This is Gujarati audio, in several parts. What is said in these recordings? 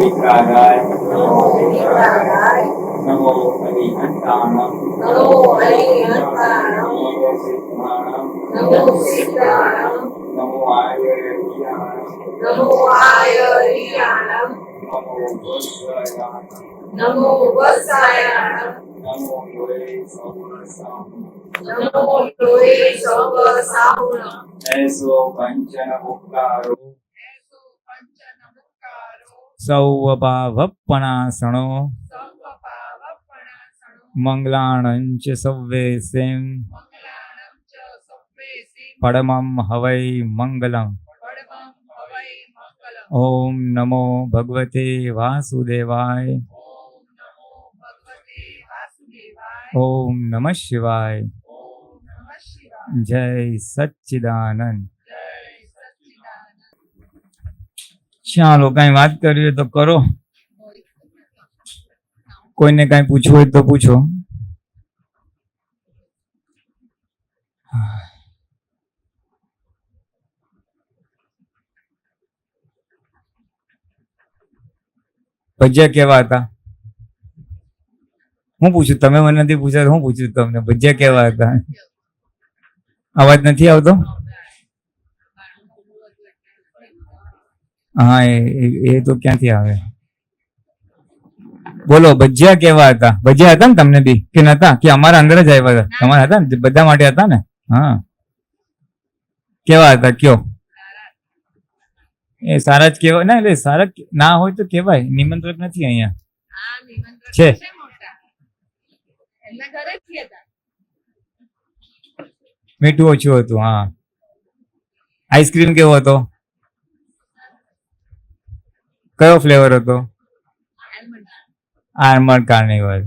વિતરાગાય નમો હરિહંતાણમ નમો સિદ્ધાણમ નમો આયર્યાણમ નમો વત્સાયાણમ નમો લોય સવસાહુણમ એસો પંચન મુક્તારો સૌવભાવપણાસણો મંગલાણંચ સવ્વેસેમ પડમં હવૈ મંગલમ. ઓમ નમો ભગવતે વાસુદેવાય. ઓમ નમઃ શિવાય. જય સચ્ચિદાનંદ. ચાલો કઈ વાત કરવી હોય તો કરો, કોઈને કઈ પૂછવું હોય તો પૂછો. ભજીયા કેવા હતા? હું પૂછું, તમે મને નથી પૂછ્યા, હું પૂછું તમને ભજીયા કેવા હતા? અવાજ નથી આવતો? હા એ તો ક્યાંથી આવે? બોલો, ભજીયા કેવા હતા? ભજીયા હતા ને તમને બી કે નતા? કે અમારા અંદર જ આવ્યા હતા? તમારા હતા ને, બધા માટે હતા ને? હા, કેવા હતા કયો? એ સારા જ કેવાય ને, એટલે સારા ના હોય તો કેવાય. નિમંત્રક નથી અહીંયા છે. મીઠું ઓછું હતું. હા, આઈસ્ક્રીમ કેવો હતો? કયો ફ્લેવર હતો? Almond carnival.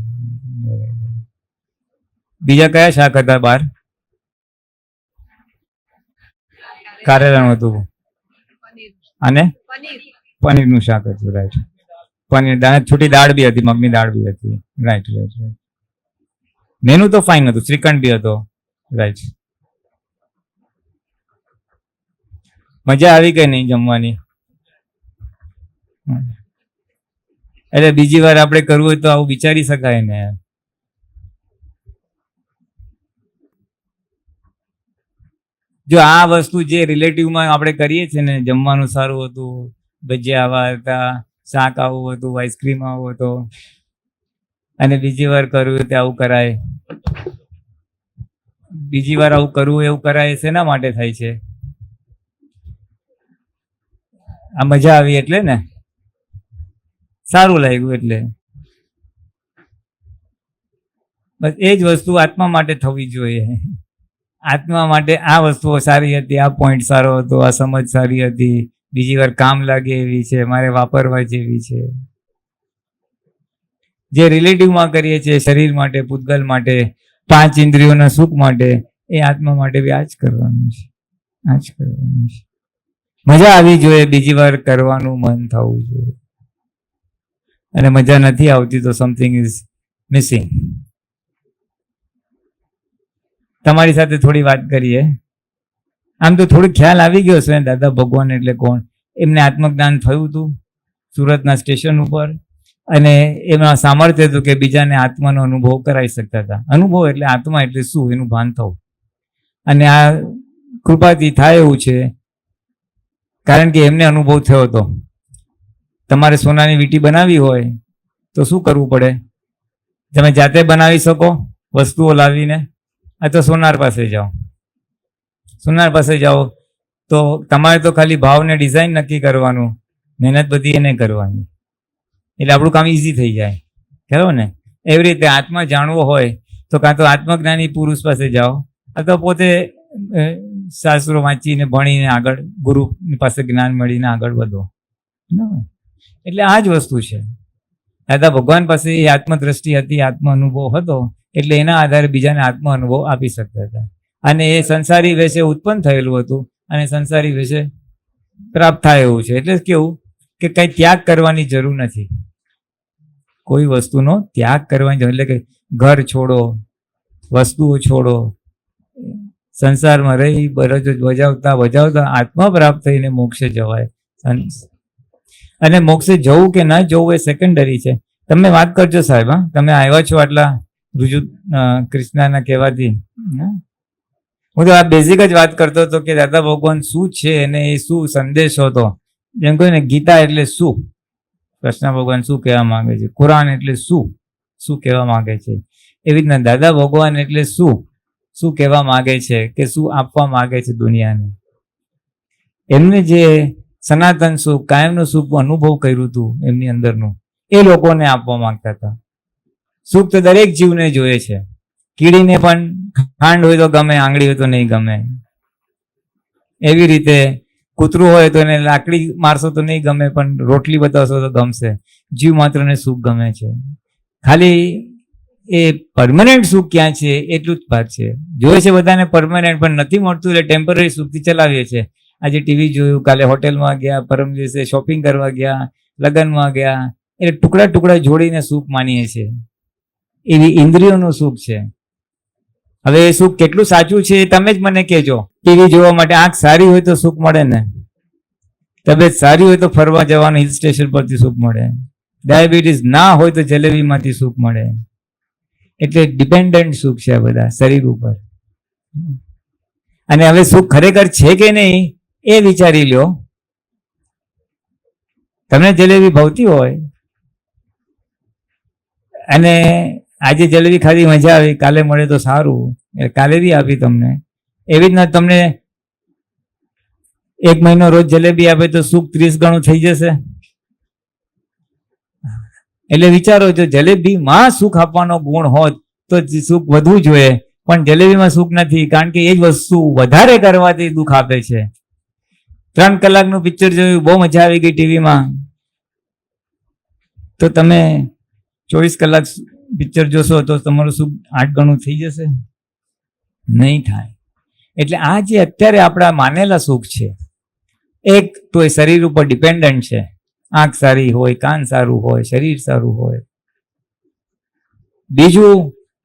બીજા કયા શાક હતા બાર? કારેલાનું હતું અને પનીરનું શાક હતું. રાઈટ, પનીર દાળ, છૂટી દાળ બી હતી, મગની દાળ બી હતી. Right right right. મેનુ તો ફાઇન હતું, શ્રીખંડ બી હતો. રાઈટ. મજા આવી કે નહીં જમવાની? એટલે બીજી વાર આપણે કરવું હોય તો આવું વિચારી શકાય ને. જો આ વસ્તુ જે રિલેટિવમાં આપણે કરીએ છીએ ને, જમવાનું સારું હતું, ભજીયા આવા હતા, શાક આવું હતું, આઈસ્ક્રીમ આવો હતો, અને બીજી વાર કરવું હોય તો આવું કરાય. બીજી વાર આવું કરવું એવું કરાય, શેના માટે થાય છે? આ મજા આવી એટલે ને, સારું લાગ્યું એટલે. બસ એ જ વસ્તુ આત્મા માટે થવી જોઈએ. આત્મા માટે આ વસ્તુઓ સારી હતી, આ પોઈન્ટ સારો હતો, આ સમજ સારી હતી, બીજી વાર કામ લાગે એવી છે, મારે વાપરવા જેવી છે. જે રિલેટિવમાં કરીએ છીએ, શરીર માટે, પૂતગલ માટે, 5 ઇન્દ્રિયોના સુખ માટે, એ આત્મા માટે બી આ જ કરવાનું છે. આ જ કરવાનું છે. મજા આવી જોઈએ, બીજી વાર કરવાનું મન થવું જોઈએ. અને મજા નથી આવતી તો સમથિંગ ઇઝ મિસિંગ. તમારી સાથે થોડી વાત કરીએ. આમ તો થોડું ખ્યાલ આવી ગયો છે, દાદા ભગવાન એટલે કોણ. એમને આત્મજ્ઞાન થયું હતું સુરતના સ્ટેશન ઉપર, અને એમાં સામર્થ્ય હતું કે બીજાને આત્માનો અનુભવ કરાવી શકતા હતા. અનુભવ એટલે આત્મા એટલે શું, એનું ભાન થવું. અને આ કૃપાથી થાય એવું છે, કારણ કે એમને અનુભવ થયો હતો. તમારે સોનાની વીંટી બનાવવી હોય તો શું કરવું પડે? તમે જાતે બનાવી શકો વસ્તુઓ લાવીને? આ તો સોનાર પાસે જાઓ. સોનાર પાસે જાઓ તો તમારે તો ખાલી ભાવને ડિઝાઇન નક્કી કરવાનું, મહેનત બધી એને કરવાની, એટલે આપણું કામ ઇઝી થઈ જાય. ખરો ને? એવી રીતે આત્મા જાણવો હોય તો કાં તો આત્મજ્ઞાની પુરુષ પાસે જાઓ, અથવા પોતે શાસ્ત્રો વાંચીને ભણીને આગળ ગુરુ પાસે જ્ઞાન મળીને આગળ વધો. એટલે આ જ વસ્તુ છે. દાદા ભગવાન પાસે એ આત્મદ્રષ્ટિ હતી, આત્મ અનુભવ હતો, એટલે એના આધારે બીજાને આત્મ અનુભવ આપી શકતા હતા. અને એ સંસારી વેશે ઉત્પન્ન થયેલું હતું અને સંસારી વેશે પ્રાપ્ત થાય એવું છે. એટલે કેવું કે કંઈ ત્યાગ કરવાની જરૂર નથી. કોઈ વસ્તુનો ત્યાગ કરવાની જરૂર, એટલે કે ઘર છોડો, વસ્તુઓ છોડો, સંસારમાં રહી બરજ વજાવતા આત્મા પ્રાપ્ત થઈને મોક્ષે જવાય. અને મોક્ષે જવું કે ન જવું એ સેકન્ડરી છે. તમે વાત કરજો સાહેબ. હા, તમે આવ્યા છો આટલા રુજુ કૃષ્ણના કહેવાથી. હું તો આ બેઝિક જ વાત કરતો હતો કે દાદા ભગવાન શું છે અને એ શું સંદેશો હતો. જેમ કહ્યું ને, ગીતા એટલે શું, કૃષ્ણ ભગવાન શું કહેવા માંગે છે, કુરાન એટલે શું કહેવા માંગે છે, એવી રીતના દાદા ભગવાન એટલે શું કહેવા માંગે છે કે શું આપવા માંગે છે દુનિયાને. એમને જે સનાતન સુખ, કાયમનું સુખ અનુભવ કર્યું હતું એમની અંદરનું, એ લોકોને આપવા માંગતા હતા. સુખ તો દરેક જીવને જોઈએ છે. કીડીને પણ ખાંડ હોય તો ગમે, આંગળી હોય તો નહીં ગમે. એવી રીતે કૂતરું હોય તો એને લાકડી મારશો તો નહીં ગમે, પણ રોટલી બતાવશો તો ગમશે. જીવ માત્રને સુખ ગમે છે. ખાલી એ પરમનન્ટ સુખ ક્યાં છે એટલું જ વાત છે. જોઈએ છે બધાને પરમનન્ટ, પણ નથી મળતું એટલે ટેમ્પરરી સુખથી ચલાવીએ છીએ. આજે ટીવી જોયું, કાલે હોટેલમાં ગયા, પરમ દિવસે શોપિંગ કરવા ગયા, લગ્નમાં ગયા, એટલે ટુકડા ટુકડા જોડીને સુખ માનીએ છીએ. એવી ઇન્દ્રિયોનું સુખ છે. હવે એ સુખ કેટલું સાચું છે એ તમે જ મને કહેજો. ટીવી જોવા માટે આંખ સારી હોય તો સુખ મળે ને, તબિયત સારી હોય તો ફરવા જવાનું હિલ સ્ટેશન પરથી સુખ મળે, ડાયાબિટીસ ના હોય તો જલેબીમાંથી સુખ મળે. એટલે ડિપેન્ડન્ટ સુખ છે આ બધા શરીર ઉપર. અને હવે સુખ ખરેખર છે કે નહીં એ વિચારી લ્યો. તમને જલેબી ભાવતી હોય અને આજે જલેબી ખાધી મજા આવી, કાલે મળે તો સારું, કાલે બી આપી તમને. એવી રીતના તમને 1 મહિનો રોજ જલેબી આપે તો સુખ 30 ગણું થઈ જશે. એટલે વિચારો, જો જલેબીમાં સુખ આપવાનો ગુણ હોત તો સુખ વધવું જોઈએ, પણ જલેબીમાં સુખ નથી, કારણ કે એ જ વસ્તુ વધારે કરવાથી દુઃખ આપે છે. 3 કલાકનું પિક્ચર જોયું, બહુ મજા આવી ગઈ ટીવીમાં, તો તમે 24 કલાક પિક્ચર જોશો તો તમારું સુખ 8 ગણું થઈ જશે? નહીં થાય. એટલે આ જે અત્યારે આપણા માનેલા સુખ છે, એક તો એ શરીર ઉપર ડિપેન્ડન્ટ છે. આંખ સારી હોય, કાન સારું હોય, શરીર સારું હોય. બીજું,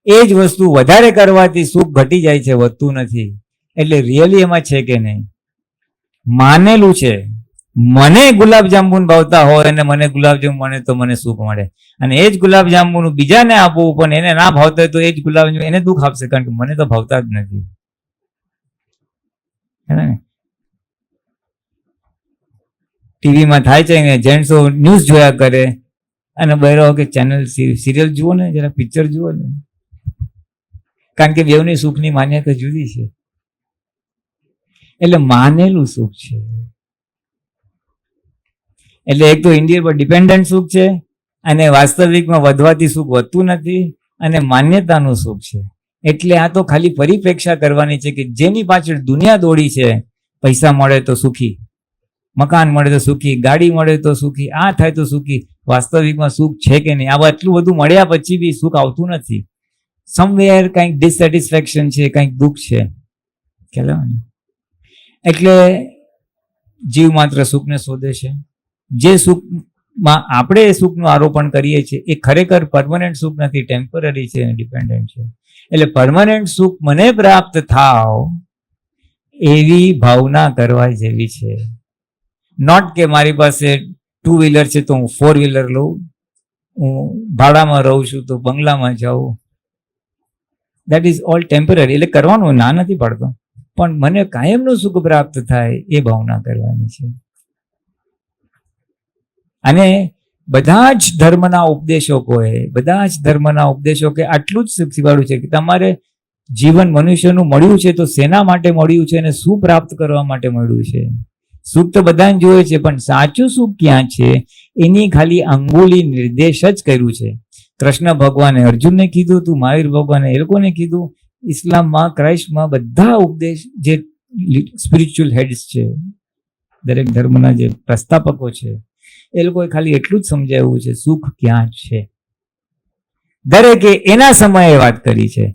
એ જ વસ્તુ વધારે કરવાથી સુખ ઘટી જાય છે, વધતું નથી. એટલે રિયલી એમાં છે કે નહીં? માનેલું છે. મને ગુલાબજાંબુ ભાવતા હોય અને મને ગુલાબજાંબુ મળે તો મને સુખ મળે, અને એ જ ગુલાબજાંબુ બીજાને આપવું પણ એને ના ભાવતા હોય તો એ જ ગુલાબજાંબુ એને દુઃખ આપશે, કારણ કે મને તો ભાવતા જ નથી. ટીવીમાં થાય છે ને, જેન્ટ્સો ન્યૂઝ જોયા કરે અને બહેરો કે ચેનલ સિરિયલ જુઓ ને, જરા પિક્ચર જુઓ ને, કારણ કે બેવની સુખની માન્યતા જુદી છે. એટલે માનેલું સુખ છે. એટલે એક તો ઇન્ડિયા પર ડિપેન્ડન્ટ સુખ છે, અને વાસ્તવિકમાં વધવાથી સુખ વધતું નથી, અને માન્યતાનું સુખ છે. એટલે આ તો ખાલી પરિપ્રેક્ષા કરવાની છે કે જેની પાછળ દુનિયા દોડી છે, પૈસા મળે તો સુખી, મકાન મળે તો સુખી, ગાડી મળે તો સુખી, આ થાય તો સુખી. વાસ્તવિકમાં સુખ છે કે નહીં? આવા એટલું બધું મળ્યા પછી બી સુખ આવતું નથી. સમવેર કંઈક ડિસેટિસ્ફેક્શન છે, કંઈક દુઃખ છે. ખ્યાલ આવે ને? એટલે જીવ માત્ર સુખને શોધે છે. જે સુખમાં આપણે એ સુખનું આરોપણ કરીએ છીએ એ ખરેખર પરમનન્ટ સુખ નથી, ટેમ્પરરી છે, ડિપેન્ડન્ટ છે. એટલે પરમનન્ટ સુખ મને પ્રાપ્ત થાવ એવી ભાવના કરવા જેવી છે. નોટ કે મારી પાસે 2 વ્હીલર છે તો હું 4 વ્હીલર લઉં, હું ભાડામાં રહું છું તો બંગલામાં જાઉં. That is all temporary. એટલે કરવાનું ના નથી પડતો, પણ મને કાયમનું સુખ પ્રાપ્ત થાય એ ભાવના કરવાની છે. અને બધા જ ધર્મના ઉપદેશકોએ આટલું જ શીખવાડ્યું છે કે તમારે જીવન મનુષ્યનું મળ્યું છે તો શેના માટે મળ્યું છે અને શું પ્રાપ્ત કરવા માટે મળ્યું છે. સુખ તો બધાને જોઈએ છે, પણ સાચું સુખ ક્યાં છે એની ખાલી અંગુલી નિર્દેશ જ કર્યું છે. કૃષ્ણ ભગવાને અર્જુનને કીધું હતું, મહાવીર ભગવાને એ લોકોને કીધું, ઇસ્લામમાં, ક્રાઇસ્ટમાં બધા ઉપદેશ જે સ્પિરિચ્યુઅલ હેડ્સ છે, દરેક ધર્મના જે પ્રસ્થાપકો છે, એ લોકોએ ખાલી એટલું જ સમજાવ્યું છે સુખ ક્યાં છે. દરેકે એના સમયે વાત કરી છે.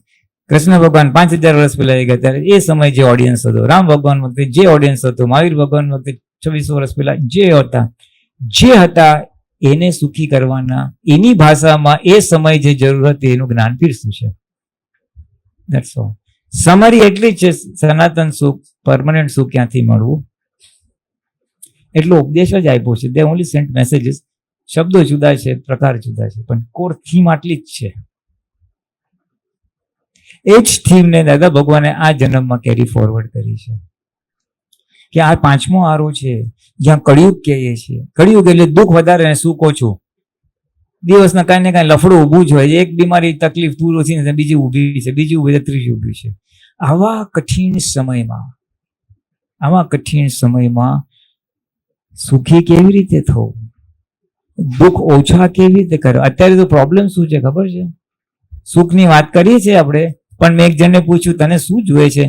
કૃષ્ણ ભગવાન 5000 વર્ષ પહેલા ગયા ત્યારે એ સમય જે ઓડિયન્સ હતો, રામ ભગવાન વખતે જે ઓડિયન્સ હતો, મહાવીર ભગવાન વખતે 2600 વર્ષ પહેલા જે હતા એને સુખી કરવાના, એની ભાષામાં એ સમય જે જરૂર હતી એનું જ્ઞાન પીરસ્યું છે. That's all. સમરી એટલી જ છે, સનાતન સુખ, પરમનન્ટ સુખ ક્યાંથી મળવું. એટલો ઉપદેશ જ આપ્યો છે. દે ઓનલી સેન્ટ મેસેજીસ. શબ્દો જુદા છે, પ્રકાર જુદા છે, પણ કોર થીમ આટલી જ છે. એ જ થીમને દાદા ભગવાને આ જન્મમાં કેરી ફોરવર્ડ કરી છે કે આ 5મો આરો છે જ્યાં કળિયુગ કહીએ છીએ. કળિયુગ એટલે દુઃખ વધારે અને સુખ ઓછું. દિવસના કાંઈ ને કાંઈ લફડું ઊભું જ હોય. એક બીમારી તકલીફ દૂર ઓછી ને બીજી ઊભી છે, બીજી ઊભી છે, ત્રીજી ઊભી છે. આવા કઠિન સમયમાં સુખી કેવી રીતે થવું, દુઃખ ઓછા કેવી રીતે કરવા. અત્યારે તો પ્રોબ્લેમ શું છે ખબર છે? સુખની વાત કરીએ છીએ આપણે, પણ મેં એક જણને પૂછ્યું તને શું જોઈએ છે?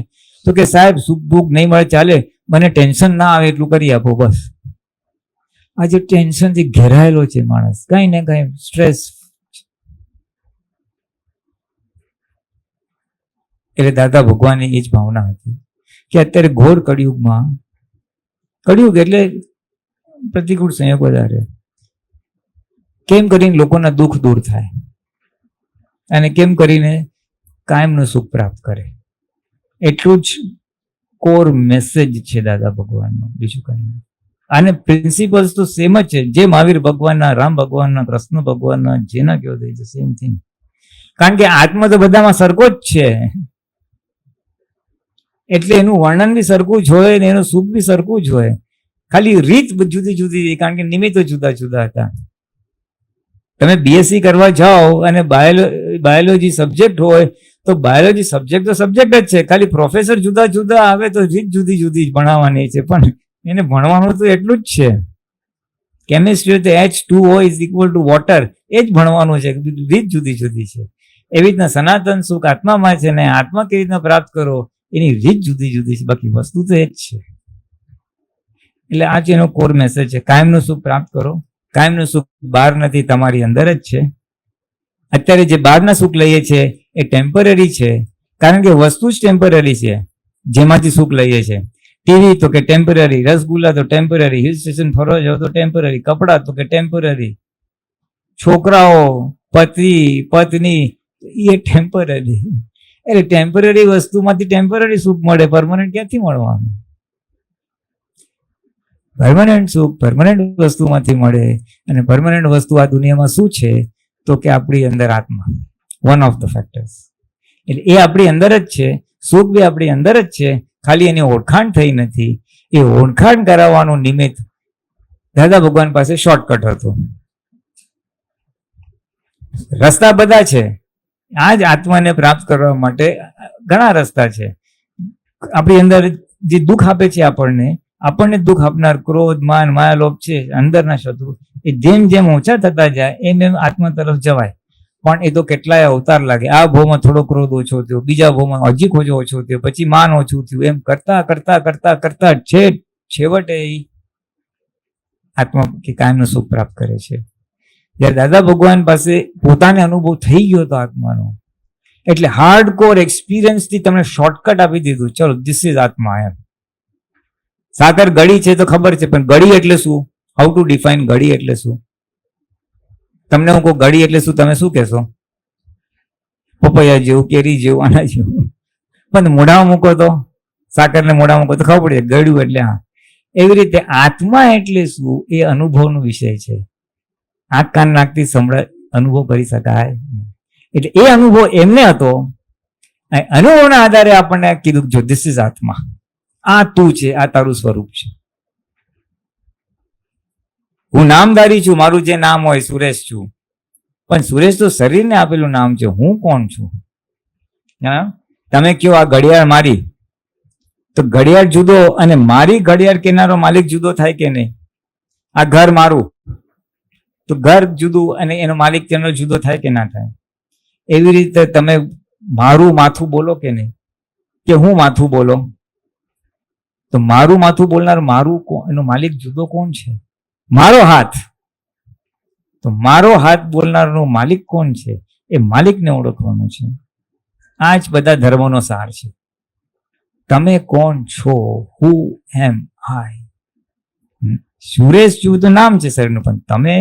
તો કે સાહેબ સુખ દુઃખ નહીં મળે ચાલે, મને ટેન્શન ના આવે એટલું કરી આપો બસ. આજે ટેન્શનથી ઘેરાયેલો છે માણસ, કઈ ને કઈ સ્ટ્રેસ. એટલે દાદા ભગવાનની એ જ ભાવના હતી કે અત્યારે ઘોર કળિયુગમાં, કળિયુગ એટલે પ્રતિકૂળ સંયોગ વધારે, કેમ કરીને લોકોના દુઃખ દૂર થાય અને કેમ કરીને કાયમનું સુખ પ્રાપ્ત કરે. એટલું જ કોર મેસેજ છે દાદા ભગવાનનો, બીજું કઈ નહીં. અને પ્રિન્સિપલ્સ તો સેમ જ છે, જે મહાવીર ભગવાનના, રામ ભગવાનના, કૃષ્ણ ભગવાનના, જેના કયો થઈ છે સેમ થિંગ. કારણ કે આત્મા તો બધામાં સરખો જ છે, એટલે એનું વર્ણન બી સરખું જ હોય ને એનું સુખ બી સરખું જ હોય. ખાલી રીત જુદી જુદી, કારણ કે નિમિત્તો જુદા જુદા હતા. તમે બીએસસી કરવા જાઓ અને બાયોલોજી સબ્જેક્ટ હોય તો બાયોલોજી સબ્જેક્ટ તો સબ્જેક્ટ જ છે, ખાલી પ્રોફેસર જુદા જુદા આવે તો રીત જુદી જુદી જ ભણાવવાની છે, પણ એને ભણવાનું તો એટલું જ છે. કેમિસ્ટ્રી તો H2O = વોટર, એ જ ભણવાનું છે, રીત જુદી જુદી છે. એવી રીતના સનાતન સુખ આત્મામાં છે ને આત્મા કેવી રીતના પ્રાપ્ત કરો એની રીત જુદી જુદી છે, બાકી વસ્તુ તો એ જ છે. એટલે આ જ એનો કોર મેસેજ છે, કાયમનું સુખ પ્રાપ્ત કરો. કાયમનું સુખ બહાર નથી, તમારી અંદર જ છે. અત્યારે જે બહારના સુખ લઈએ છીએ એ ટેમ્પરરી છે, કારણ કે વસ્તુ જ ટેમ્પરરી છે જેમાંથી સુખ લઈએ છીએ. ટીવી તો કે ટેમ્પરરી, રસગુલ્લા તો ટેમ્પરરી, હિલ સ્ટેશન ફરવા જાવ તો ટેમ્પરરી, કપડાં તો કે ટેમ્પરરી, છોકરાઓ, પતિ પત્ની એ ટેમ્પરરી. એટલે ટેમ્પરરી વસ્તુમાંથી ટેમ્પરરી સુખ મળે, પરમનન્ટ ક્યાંથી મળવાનું? પરમનન્ટ સુખ પરમનન્ટ વસ્તુમાંથી મળે. અને પરમનન્ટ વસ્તુ આ દુનિયામાં શું છે તો કે આપણી અંદર આત્મા, વન ઓફ ધ ફેક્ટર્સ. એટલે એ આપણી અંદર જ છે, સુખ બી આપણી અંદર જ છે, ખાલી એની ઓળખાણ થઈ નથી. એ ઓળખાણ કરાવવાનું નિમિત્ત દાદા ભગવાન પાસે શોર્ટકટ હતું. રસ્તા બધા છે, આ જ આત્માને પ્રાપ્ત કરવા માટે ઘણા રસ્તા છે. આપણી અંદર જે દુઃખ આપે છે આપણને દુઃખ આપનાર ક્રોધ, માન, માયા, લોભ છે અંદરના શત્રુ, એ જેમ જેમ ઓછા થતા જાય એમ એમ આત્મા તરફ જવાય. પણ એ તો કેટલાય અવતાર લાગે. આ ભાવમાં થોડો ક્રોધ ઓછો થયો, બીજા ભાવમાં હજી ઓછો થયો, પછી માન ઓછું થયું, એમ કરતા કરતા કરતા કરતા છેવટે એ આત્મા કે કાયમનું સુખ પ્રાપ્ત કરે છે. જ્યારે દાદા ભગવાન પાસે પોતાને અનુભવ થઈ ગયો હતો આત્માનો, એટલે હાર્ડ કોર એક્સપિરિયન્સ થી તમને શોર્ટકટ આપી દીધું, ચલો ધીસ ઇઝ આત્મા. એમ સાકર ગળી છે તો ખબર છે, પણ ગળી એટલે શું? હાઉ ટુ ડિફાઇન ગળી એટલે શું? તમને હું કહું ગળી એટલે શું, તમે શું કહેશો? પપૈયા જેવું, કેરી જેવું, આના જેવું. પણ મોઢામાં મૂકો તો, સાકરને મોઢામાં મૂકો તો ખબર પડે ગળ્યું એટલે હા. એવી રીતે આત્મા એટલે શું એ અનુભવનો વિષય છે. આંખ કાન નાકથી અનુભવ કરી શકાય. એટલે એ અનુભવ એમને હતો, અનુભવના આધારે આપણને કીધું જો ધીસ ઇઝ આત્મા, આ તું છે, આ તારું સ્વરૂપ છે. હું નામધારી છું, મારું જે નામ હોય સુરેશ છું, પણ સુરેશ તો શરીરને આપેલું નામ છે. હું કોણ છું? હા, તમે કયો આ ઘડિયાળ મારી, તો ઘડિયાળ જુદો અને મારી ઘડિયાળ કેનારો માલિક જુદો થાય કે નહીં? આ ઘર મારું, તો ઘર જુદું અને એનો માલિક તેનો જુદો થાય કે ના થાય? એવી રીતે તમે મારું માથું બોલો કે નહીં, કે હું માથું બોલો, તો મારું માથું બોલનાર મારું એનો માલિક જુદો કોણ છે? મારો હાથ, તો મારો હાથ બોલનારનો માલિક કોણ છે? એ માલિકને ઓળખવાનું છે. આ જ બધા ધર્મોનો સાર છે. તમે કોણ છો? હુ એમ આઈ. સુરેશ છું તો નામ છે શરીરનું, પણ તમે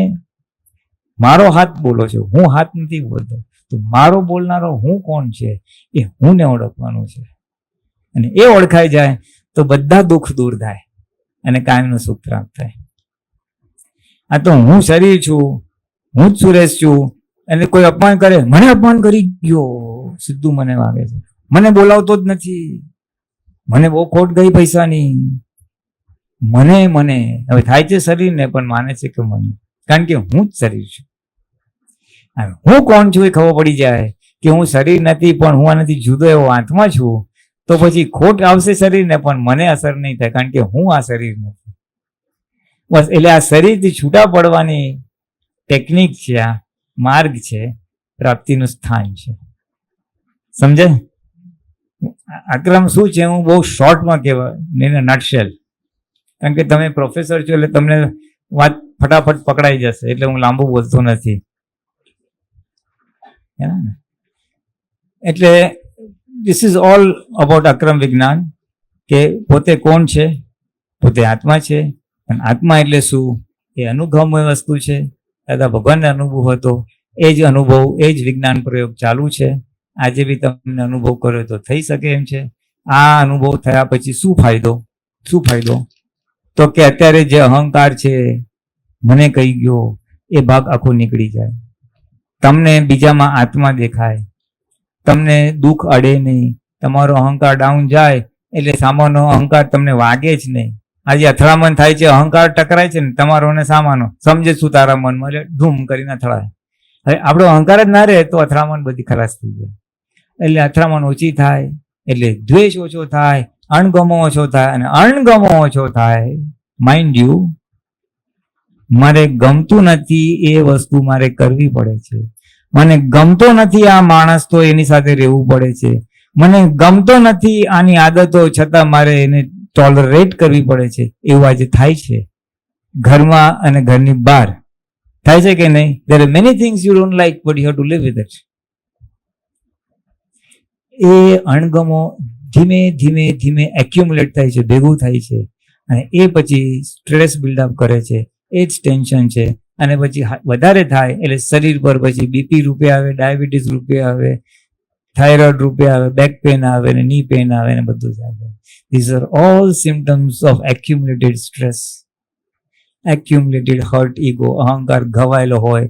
મારો હાથ બોલો છો, હું હાથ નથી બોલતો. તો મારો બોલનારો હું કોણ છે એ હું ને ઓળખવાનું છે. અને એ ઓળખાઈ જાય તો બધા દુઃખ દૂર થાય. અને કાયમનું સુખ પ્રાપ્ત થાય. આ તો હું શરીર છું, હું જ સુરેશ છું, અને કોઈ અપમાન કરે, મને અપમાન કરી ગયો, સીધું મને વાગે છે, મને બોલાવતો જ નથી, મને બહુ ખોટ ગઈ પૈસાની, મને હવે થાય છે શરીરને, પણ માને છે કે મને, કારણ કે હું જ શરીર છું. હું કોણ છું એ ખબર પડી જાય કે હું શરીર નથી, પણ હું આનાથી જુદો એવો આત્મા છું, તો પછી ખોટ આવશે શરીરને, પણ મને અસર નહીં થાય, કારણ કે હું આ શરીર નથી. બસ એટલે આ શરીરથી છૂટા પડવાની ટેકનિક છે, આ માર્ગ છે, પ્રાપ્તિનું સ્થાન છે. સમજાય? આક્રમ શું છે હું બહુ શોર્ટમાં કહેવાય, ઇન અ નટશેલ, કારણ કે તમે પ્રોફેસર છો એટલે તમને વાત ફટાફટ પકડાઈ જશે, એટલે હું લાંબુ બોલતો નથી. એટલે ધીસ ઇઝ ઓલ અબાઉટ અક્રમ વિજ્ઞાન, કે પોતે કોણ છે, પોતે આત્મા છે, અને આત્મા એટલે શું, એ અનુભવમય વસ્તુ છે. દાદા ભગવાનને અનુભવ હતો, એ જ અનુભવ, એ જ વિજ્ઞાન પ્રયોગ ચાલુ છે. આજે બી તમને અનુભવ કર્યો તો થઈ શકે એમ છે. આ અનુભવ થયા પછી શું ફાયદો? તો કે અત્યારે જે અહંકાર છે, મને કહી ગયો, એ ભાગ આખો નીકળી જાય. તમને બીજામાં આત્મા દેખાય, તમને દુઃખ અડે નહીં, તમારો અહંકાર ડાઉન જાય એટલે સામાનો અહંકાર તમને વાગે જ નહીં. આજે અથડામણ થાય છે, અહંકાર ટકરાય છે ને તમારો ને સામાનો, સમજે શું તારા મનમાં, એટલે ધૂમ કરીને અથડાય. હવે આપણો અહંકાર જ ના રહે તો અથડામણ બધી ખલાસ થઈ જાય. એટલે અથડામણ ઓછી થાય એટલે દ્વેષ ઓછો થાય, અણગમો ઓછો થાય, અને અણગમો ઓછો થાય. માઇન્ડ યુ, મારે ગમતું નથી એ વસ્તુ મારે કરવી પડે છે. મને ગમતો નથી આ માણસ, તો એની સાથે રહેવું પડે છે. મને ગમતો નથી આની આદતો, છતાં મારે એને ટોલરેટ કરવી પડે છે. એવું આજે થાય છે ઘરમાં અને ઘરની બહાર. થાય છે કે નહીં? there are many things you don't like but you have to live with it. એ અણગમો ધીમે ધીમે ધીમે એક્યુમ્યુલેટ થાય છે, ભેગું થાય છે, અને એ પછી સ્ટ્રેસ બિલ્ડઅપ કરે છે. એ જ ટેન્શન છે. અને પછી વધારે થાય એટલે શરીર પર પછી બીપી રૂપે આવે, ડાયાબિટીસ રૂપે આવે, થાઇરોઇડ રૂપે આવે, બેક પેન આવે, ને ની પેન આવે, ને બધું જ આવે. These are all symptoms of accumulated stress, accumulated hurt ego. અહંકાર ઘવાયેલો હોય,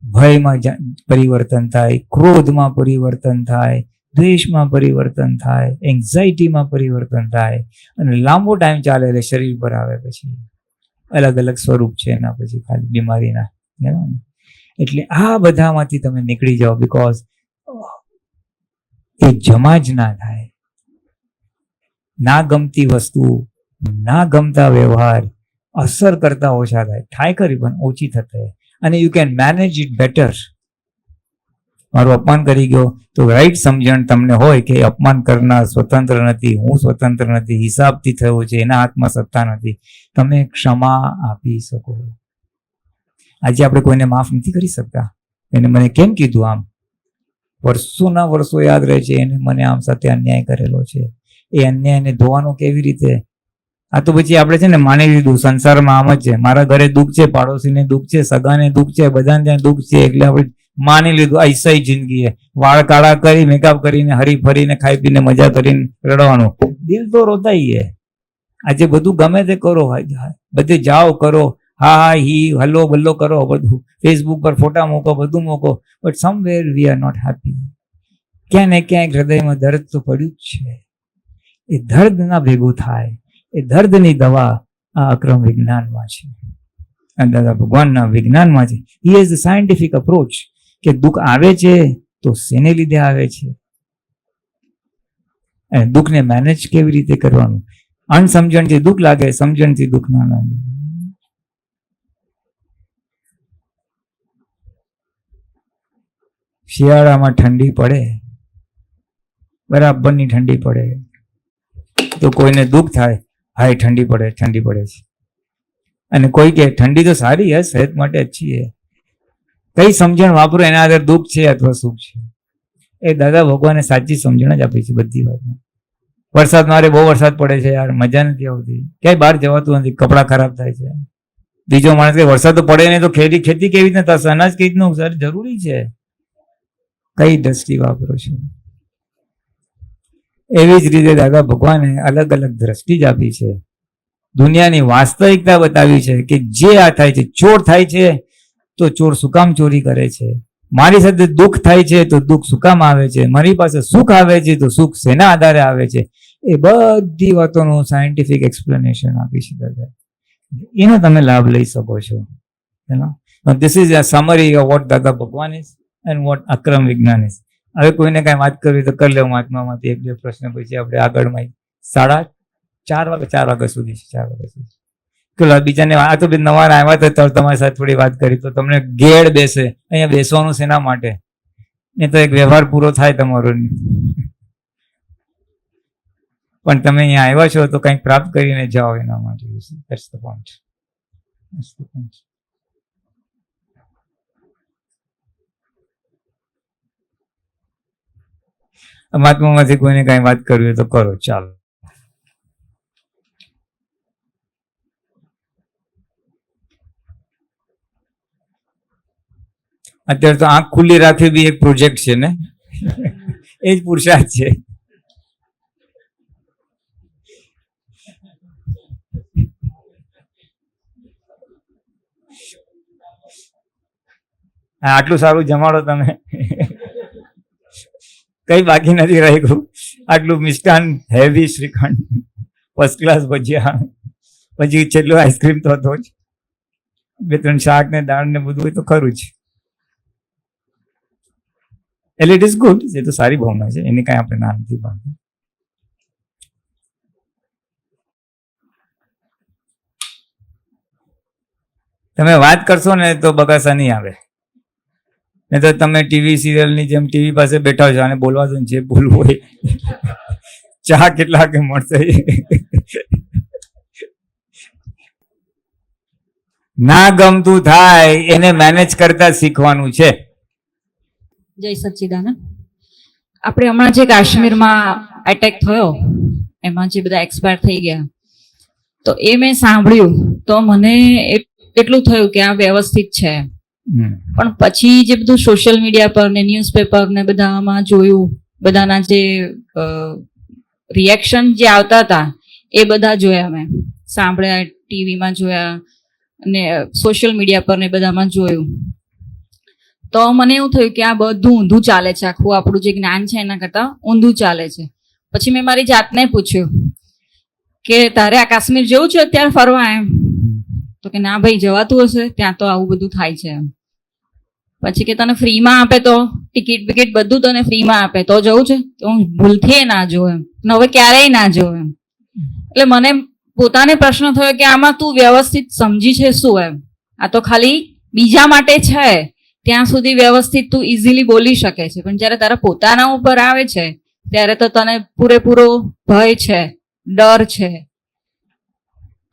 ભયમાં પરિવર્તન થાય, ક્રોધમાં પરિવર્તન થાય, દ્વેષમાં પરિવર્તન થાય, એન્ઝાઇટીમાં પરિવર્તન થાય, અને લાંબો ટાઈમ ચાલે એટલે શરીર પર આવે. પછી અલગ અલગ સ્વરૂપ છે એના પછી ખાલી બીમારીના. એટલે આ બધામાંથી તમે નીકળી જાઓ, બીકોઝ એ જમા જ ના થાય. ના ગમતી વસ્તુ, ના ગમતા વ્યવહાર અસર કરતા ઓછા થાય. થાય ખરી પણ ઓછી થશે, અને you can manage it better. મારું અપમાન કરી ગયો તો રાઈટ સમજણ તમને હોય કે અપમાન કરનાર સ્વતંત્ર નથી, હું સ્વતંત્ર નથી, હિસાબથી થયો છે, એના હાથમાં સત્તા નથી. તમે ક્ષમા આપી શકો. આજે આપણે કોઈને માફ નથી કરી શકતા. એને મને કેમ કીધું આમ, વર્ષોના વર્ષો યાદ રહે છે, એને મને આમ સાથે અન્યાય કરેલો છે. એ અન્યાયને ધોવાનો કેવી રીતે? આ તો પછી આપણે છે ને માની લીધું સંસારમાં આમ જ છે. મારા ઘરે દુઃખ છે, પાડોશીને દુઃખ છે, સગાને દુઃખ છે, બધાને ત્યાં દુઃખ છે, એટલે આપણે માની લીધું ऐसा ही જિંદગી है. વાળ કાળા કરી, મેકઅપ કરીને, હરી ફરીને, ખાઈ પીને, મજા કરીને રડવાનું. દિલ તો રોતા ही है. આજે બધું ગમે તે કરો, બધે જાઓ કરો, હા હી હલ્લો બલ્લો કરો, બધું ફેસબુક પર ફોટા મૂકો, બધું મૂકો, but somewhere we are not happy. ક્યાંય ને ક્યાંય હૃદયમાં દર્દ તો પડ્યું જ છે. એ દર્દ ના ભેગું થાય, એ દર્દની દવા આ અક્રમ વિજ્ઞાનમાં છે, અને દાદા ભગવાનના વિજ્ઞાનમાં છે. He is the scientific approach, કે દુઃખ આવે છે તો શેને લીધે આવે છે, અને દુઃખને મેનેજ કેવી રીતે કરવાનું. અણસમજણથી દુઃખ લાગે, સમજણથી દુઃખ ના લાગે. શિયાળામાં ઠંડી પડે, બરાબરની ઠંડી પડે, તો કોઈને દુઃખ થાય, હાય ઠંડી પડે છે, અને કોઈ કે ઠંડી તો સારી હે, સેહત માટે અચ્છી હે. કઈ સમજણ વાપરો એના આધારે દુઃખ છે અથવા સુખ છે. એ દાદા ભગવાને સાચી સમજણ જ આપી છે બધી વાતમાં. વરસાદ, મારે બહુ વરસાદ પડે છે યાર, મજા નથી આવતી, ક્યાંય બહાર જવાતું નથી, કપડાં ખરાબ થાય છે. બીજો માણસ કે વરસાદ તો પડે નહીં તો ખેતી કેવી રીતના થશે, અનાજ કેવી રીતનું સર જરૂરી છે. કઈ દ્રષ્ટિ વાપરો છો? એવી જ રીતે દાદા ભગવાને અલગ અલગ દ્રષ્ટિ જ આપી છે. દુનિયાની વાસ્તવિકતા બતાવી છે કે જે આ થાય છે, ચોર થાય છે તો ચોર શું કામ ચોરી કરે છે, મારી સાથે દુઃખ થાય છે તો દુઃખ શું કામ આવે છે, મારી પાસે સુખ આવે છે તો સુખ શેના આધારે આવે છે, એ બધી વાતોનું સાયન્ટિફિક એક્સપ્લેનેશન આપી છે દાદા. એનો તમે લાભ લઈ શકો છો. This is a summary of what દાદા ભગવાન ઇઝ એન્ડ વોટ અક્રમ વિજ્ઞાન ઇઝ. હવે કોઈને કઈ વાત કરવી તો કરી લેવું આત્મામાંથી એક બે પ્રશ્ન, પછી આપણે આગળમાં 4:30 વાગ્યા સુધી છે, 4 વાગ્યા સુધી. પેલા બીજાને આ તો નવા આવ્યા તો તમારી સાથે થોડી વાત કરી તો તમને ગેડ બેસે. અહીંયા બેસવાનું શેના માટે? એ તો એક વ્યવહાર પૂરો થાય તમારો. પણ તમે અહીંયા આવ્યા છો તો કંઈક પ્રાપ્ત કરીને જાઓ એના માટે. That's the point. That's the point. મહાત્મામાંથી કોઈને કઈ વાત કરવી હોય તો કરો, ચાલો. અત્યારે તો આંખ ખુલ્લી રાખવી બી એક પ્રોજેક્ટ છે ને, એ જ પુરુષાર્થ છે. આટલું સારું જમાડો તમે, કઈ બાકી નથી રહ્યું. આટલું મિષ્ટાન, હેવી શ્રીખંડ, ફર્સ્ટ ક્લાસ ભજીયા, પછી છેલ્લું આઈસ્ક્રીમ તો હતો જ, 2-3 શાક ને દાળ ને બધું હોય તો ખરું જ. એટલે ઇટ ઇઝ ગુડ. એ તો સારી ભાવના છે, એની કઈ આપણે ના નથી પાડતા. તમે વાત કરશો ને તો બગાસા નહીં આવે. નહીં તો તમે ટીવી સિરિયલની જેમ ટીવી પાસે બેઠા છો અને બોલવા દો, જે બોલવું હોય. ચા કેટલા કે મળશે. ના ગમતું થાય એને મેનેજ કરતા શીખવાનું છે. જય સચ્ચિદાનંદ. આપણે હમણાં જે કાશ્મીરમાં એટેક થયો એમાં જે બધા એક્સપાયર થઈ ગયા, તો એ મેં સાંભળ્યું તો મને એટલું થયું કે આ વ્યવસ્થિત છે. પણ પછી જે બધું સોશિયલ મીડિયા પર ને ન્યૂઝપેપર ને બધામાં જોયું, બધાના જે રિએક્શન જે આવતા હતા એ બધા જોયા, મેં સાંભળ્યા, ટીવીમાં જોયા અને સોશિયલ મીડિયા પર ને બધામાં જોયું. તો મને એવું થયું કે આ બધું ઊંધું ચાલે છે, આખું આપણું જે જ્ઞાન છે એના કરતા ઊંધું ચાલે છે. પછી મેં મારી જાતને પૂછ્યું કે તારે આ કાશ્મીર જવું છે અત્યારે ફરવા? એમ તો કે ના ભાઈ, જવાતું હશે, ત્યાં તો આવું બધું થાય છે. પછી કે તને ફ્રીમાં આપે તો, ટિકિટ બિકિટ બધું તને ફ્રીમાં આપે તો જવું છે? તો હું ભૂલથી ના જોઉં એમ, હવે ક્યારેય ના જોઉં એમ. એટલે મને પોતાને પ્રશ્ન થયો કે આમાં તું વ્યવસ્થિત સમજી છે શું? એમ આ તો ખાલી બીજા માટે છે, ત્યાં સુધી વ્યવસ્થિત તું ઇઝીલી બોલી શકે છે, પણ જયારે તારા પોતાના ઉપર આવે છે ત્યારે તો તને પૂરેપૂરો ભય છે, ડર છે.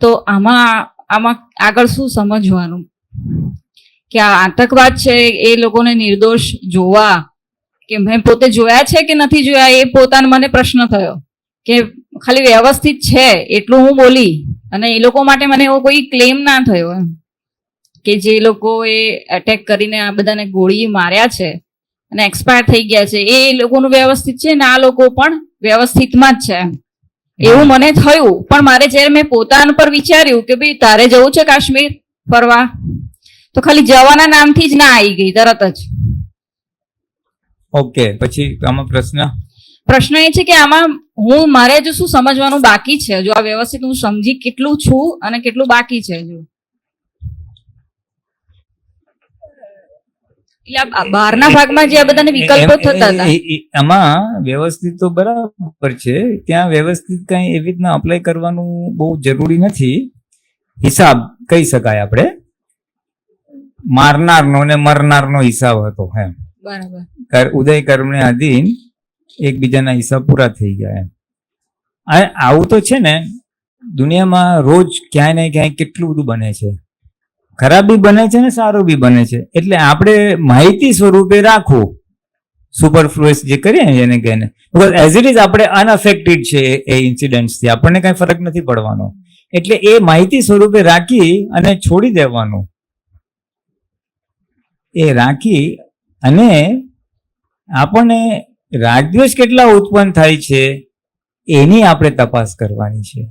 તો આમાં આગળ શું સમજવાનું? કે આ આતંકવાદ છે એ લોકોને નિર્દોષ જોવા, કે મેં પોતે જોયા છે કે નથી જોયા, એ પોતાનો મને પ્રશ્ન થયો. કે ખાલી વ્યવસ્થિત છે એટલું હું બોલી, અને એ લોકો માટે મને એવો કોઈ ક્લેમ ના થયો એમ, કે જે લોકો એ એટેક કરીને આ બધાને ગોળી માર્યા છે અને એક્સપાયર થઈ ગયા છે એ લોકોનું વ્યવસ્થિત છે ને આ લોકો પણ વ્યવસ્થિતમાં જ છે એમ, એવું મને થયું. પણ મારે જયારે મેં પોતાના પર વિચાર્યું કે ભાઈ તારે જવું છે કાશ્મીર ફરવા, તો ખાલી જવાના નામથી જ ના આવી ગઈ તરત જ. ઓકે, પછી આમાં પ્રશ્ન એ છે કે આમાં મારે હજુ શું સમજવાનું બાકી છે? જો આ વ્યવસ્થિત હું સમજી કેટલું છું અને કેટલું બાકી છે હજુ? એટલે બહારના ભાગમાં જે આ બધાને વિકલ્પો થતા હતા, આમાં વ્યવસ્થિત તો બરાબર છે, ત્યાં વ્યવસ્થિત કઈ એવી રીતના અપ્લાય કરવાનું બહુ જરૂરી નથી. હિસાબ કહી શકાય આપણે, મારનારનો ને મરનારનો હિસાબ હતો એમ. બરાબર. ઉદય કર્મને અધીન એકબીજાના હિસાબ પૂરા થઈ ગયા એમ. આવું તો છે ને દુનિયામાં રોજ ક્યાંય ને ક્યાંય કેટલું બધું બને છે. ખરાબ બી બને છે ને સારું બી બને છે. એટલે આપણે માહિતી સ્વરૂપે રાખવું, સુપરફ્લુઅસ જે કરીએ એને કહીને, બિકોઝ એઝ ઇટ ઇઝ આપણે અનઅફેક્ટેડ છે એ ઇન્સિડન્ટ્સથી, આપણને કઈ ફરક નથી પડવાનો. એટલે એ માહિતી સ્વરૂપે રાખી અને છોડી દેવાનું. એ રાખી અને આપણને રાગદ્વેષ કેટલા ઉત્પન્ન થાય છે એની આપણે તપાસ કરવાની છે.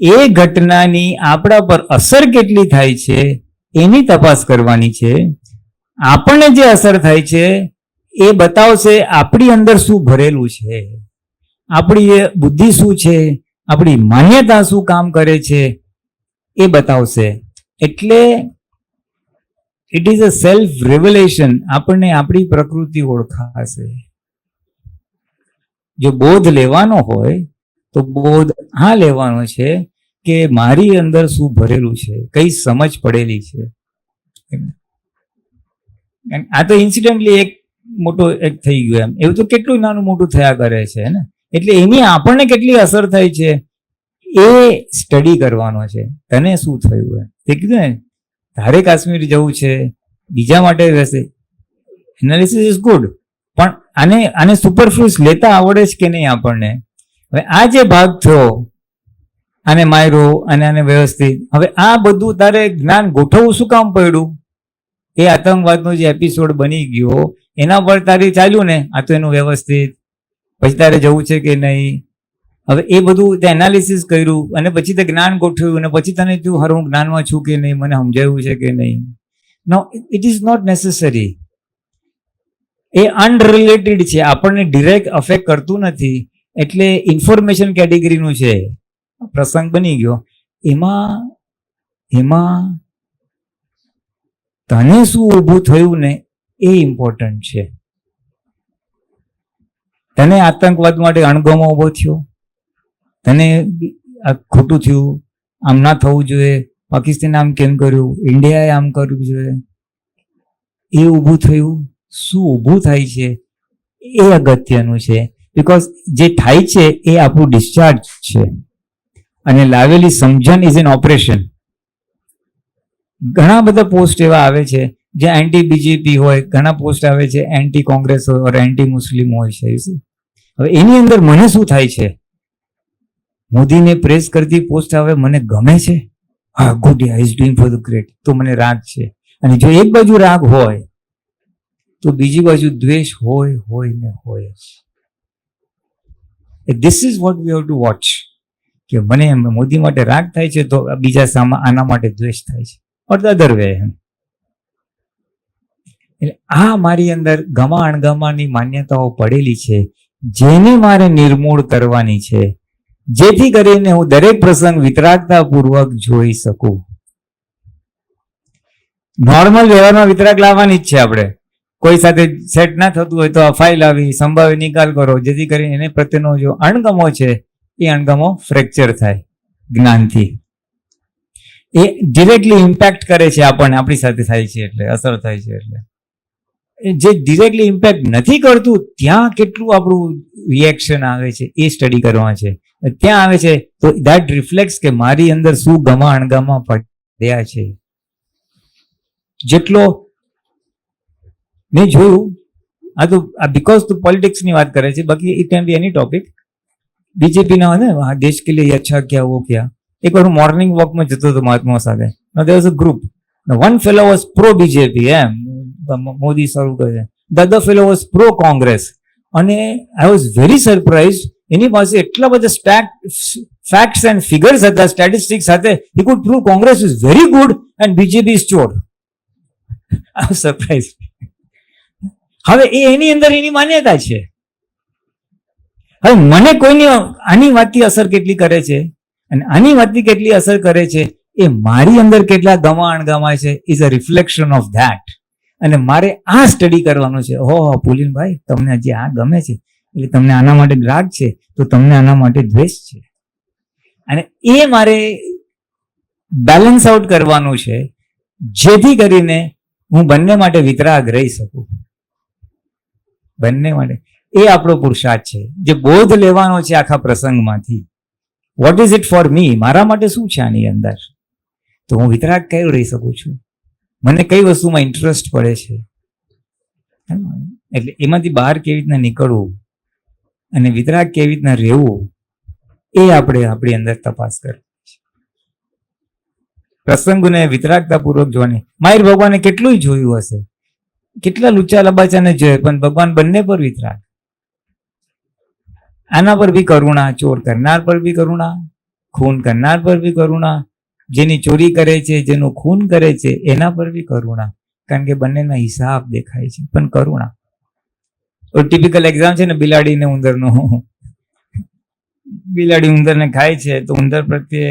એ ઘટનાની આપણા પર અસર કેટલી થાય છે એની તપાસ કરવાની છે. આપણને જે અસર થાય છે એ બતાવશે આપણી અંદર શું ભરેલું છે, આપણી બુદ્ધિ શું છે, આપણી માન્યતા શું કામ કરે છે એ બતાવશે. એટલે ઇટ ઇઝ અ સેલ્ફ રિવેલેશન. આપણને આપણી પ્રકૃતિ ઓળખાશે. જો બોધ લેવાનો હોય તો બોધ આ લેવાનો છે કે મારી અંદર શું ભરેલું છે, કઈ સમજ પડેલી છે. આ તો ઇન્સિડન્ટલી એક મોટો એક થઈ ગયો એમ. એવું તો કેટલું નાનું મોટું થયા કરે છે ને. એટલે એની આપણને કેટલી અસર થાય છે એ સ્ટડી કરવાનો છે. તને શું થયું એમ તે કીધું ને, તારે કાશ્મીર જવું છે, બીજા માટે રહેશે. એનાલિસિસ ઇઝ ગુડ, પણ આને સુપરફ્લુસ લેતા આવડે છે કે નહીં આપણને. હવે આ જે ભાગ થયો, આને માર્યો અને આને વ્યવસ્થિત, હવે આ બધું તારે જ્ઞાન ગોઠવવું શું કામ પડ્યું? એ આતંકવાદનો જે એપિસોડ બની ગયો એના પર તારે ચાલ્યું ને, આ તો એનું વ્યવસ્થિત, પછી તારે જવું છે કે નહીં. હવે એ બધું તે એનાલિસિસ કર્યું અને પછી તે જ્ઞાન ગોઠવ્યું અને પછી તને તું હું જ્ઞાનમાં છું કે નહીં, મને સમજાયું છે કે નહીં. નો, it is not necessary. A unrelated છે, આપણને ડિરેક્ટ અફેક્ટ કરતું નથી. એટલે ઇન્ફોર્મેશન કેટેગરીનું છે. પ્રસંગ બની ગયો, એમાં તને શું ઊભું થયું ને એ ઇમ્પોર્ટન્ટ છે. તને આતંકવાદ માટે અણગમો ઊભો થયો, તને આ ખોટું થયું, આમ ના થવું જોઈએ, પાકિસ્તાને આમ કેમ કર્યું, ઇન્ડિયાએ આમ કરવું જોઈએ, એ ઊભું થયું. શું ઊભું થાય છે એ અગત્યનું છે. બિકોઝ જે થાય છે એ આપણું ડિસ્ચાર્જ છે અને લાવેલી સમજણ ઇઝ એન ઓપરેશન. ઘણા બધા પોસ્ટ એવા આવે છે જે એન્ટી બીજેપી હોય, ઘણા પોસ્ટ આવે છે એન્ટી કોંગ્રેસ હોય, એન્ટી મુસ્લિમ હોય છે. હવે એની અંદર મને શું થાય છે? મોદીને પ્રેસ કરતી પોસ્ટ આવે, મને ગમે છે, હા good, is doing for the great, તો મને રાગ છે. અને જો એક બાજુ રાગ હોય તો બીજી બાજુ દ્વેષ હોય ને હોય જ. This is what we have to watch. કે મને મોદી માટે રાગ થાય છે તો બીજા સામા આના માટે દ્વેષ થાય છે, ઓર ધ અધર વે. એટલે આ મારી અંદર ગમા અણગમાની માન્યતાઓ પડેલી છે, જેને મારે નિર્મૂળ કરવાની છે, જેથી કરીને હું દરેક પ્રસંગ વિતરાગતાપૂર્વક જોઈ શકું. નોર્મલ વ્યવહારમાં વિતરાગ લાવવાની જ છે આપણે. કોઈ સાથે સેટ ના થતું હોય તો આ ફાઇલ આવી, સંભાવે નિકાલ કરો, જેથી કરીને એને પ્રત્યેનો જો અણગમો છે એ અણગમો ફ્રેક્ચર થાય જ્ઞાનથી. એ ડિરેક્ટલી ઇમ્પેક્ટ કરે છે આપણને, આપણી સાથે થાય છે એટલે અસર થાય છે. એટલે જે ડિરેક્ટલી ઇમ્પેક્ટ નથી કરતું ત્યાં કેટલું આપણું રિએક્શન આવે છે એ સ્ટડી કરવા છે. ત્યાં આવે છે તો દેટ રિફ્લેક્ટ્સ કે મારી અંદર શું ગમા અણગમા પડ્યા છે. જેટલો મેં જોયું, આ તો બીકોઝ તું પોલિટિક્સની વાત કરે છે, બાકી it can be any topic. BJP ના હોય ને, દેશ કે લીએ અચ્છા ક્યા વો ક્યા. એક વાર હું મોર્નિંગ વોકમાં જતો હતો મહાત્મા સાથે. There was a group. One fellow was pro BJP, Modi શરૂ કરે છે. The other fellow was pro Congress. અને I was very surprised. એની પાસે એટલા બધા facts and figures હતા, statistics સાથે. He could prove Congress is very good and BJP is ચોર. I was surprised. હવે એની અંદર એની માન્યતા છે. હવે મને કોઈની આની વાતથી અસર કેટલી કરે છે અને આની વાતથી કેટલી અસર કરે છે એ મારી અંદર કેટલા ગમા અણગમા છે is a reflection of that. અને મારે આ સ્ટડી કરવાનું છે. ઓહો પુલિનભાઈ, તમને હજી આ ગમે છે એટલે તમને આના માટે રાગ છે, તો તમને આના માટે દ્વેષ છે. અને એ મારે બેલેન્સ આઉટ કરવાનું છે, જેથી કરીને હું બંને માટે વિતરાગ રહી શકું. બંને માટે એ આપણો પુરુષાર્થ છે, જે બોધ લેવાનો છે આખા પ્રસંગમાંથી. What is it for me? મારા માટે શું છે આની અંદર? તો હું વિતરાગ કઈ રહી શકું છું, મને કઈ વસ્તુમાં ઇન્ટરેસ્ટ પડે છે. એટલે એમાંથી બહાર કેવી રીતના નીકળવું અને વિતરાગ કેવી રીતના રહેવું એ આપણે આપણી અંદર તપાસ કરવી છે. પ્રસંગોને વિતરાગતાપૂર્વક જોવાની. માહિર ભગવાને કેટલું જોયું હશે, કેટલા લુચ્ચા લબાચાને જોયે, પણ ભગવાન બંને પર વિતરાગ. આના પર બી કરુણા, ચોર કરનાર પર બી કરુણા, ખૂન કરનાર પર બી કરુણા, જેની ચોરી કરે છે, જેનું ખૂન કરે છે એના પર બી કરુણા, કારણ કે બંનેના હિસાબ દેખાય છે, પણ કરુણા. ટિપિકલ એક્ઝામ છે ને બિલાડી ને ઉંદરનો. બિલાડી ઉંદરને ખાય છે તો ઉંદર પ્રત્યે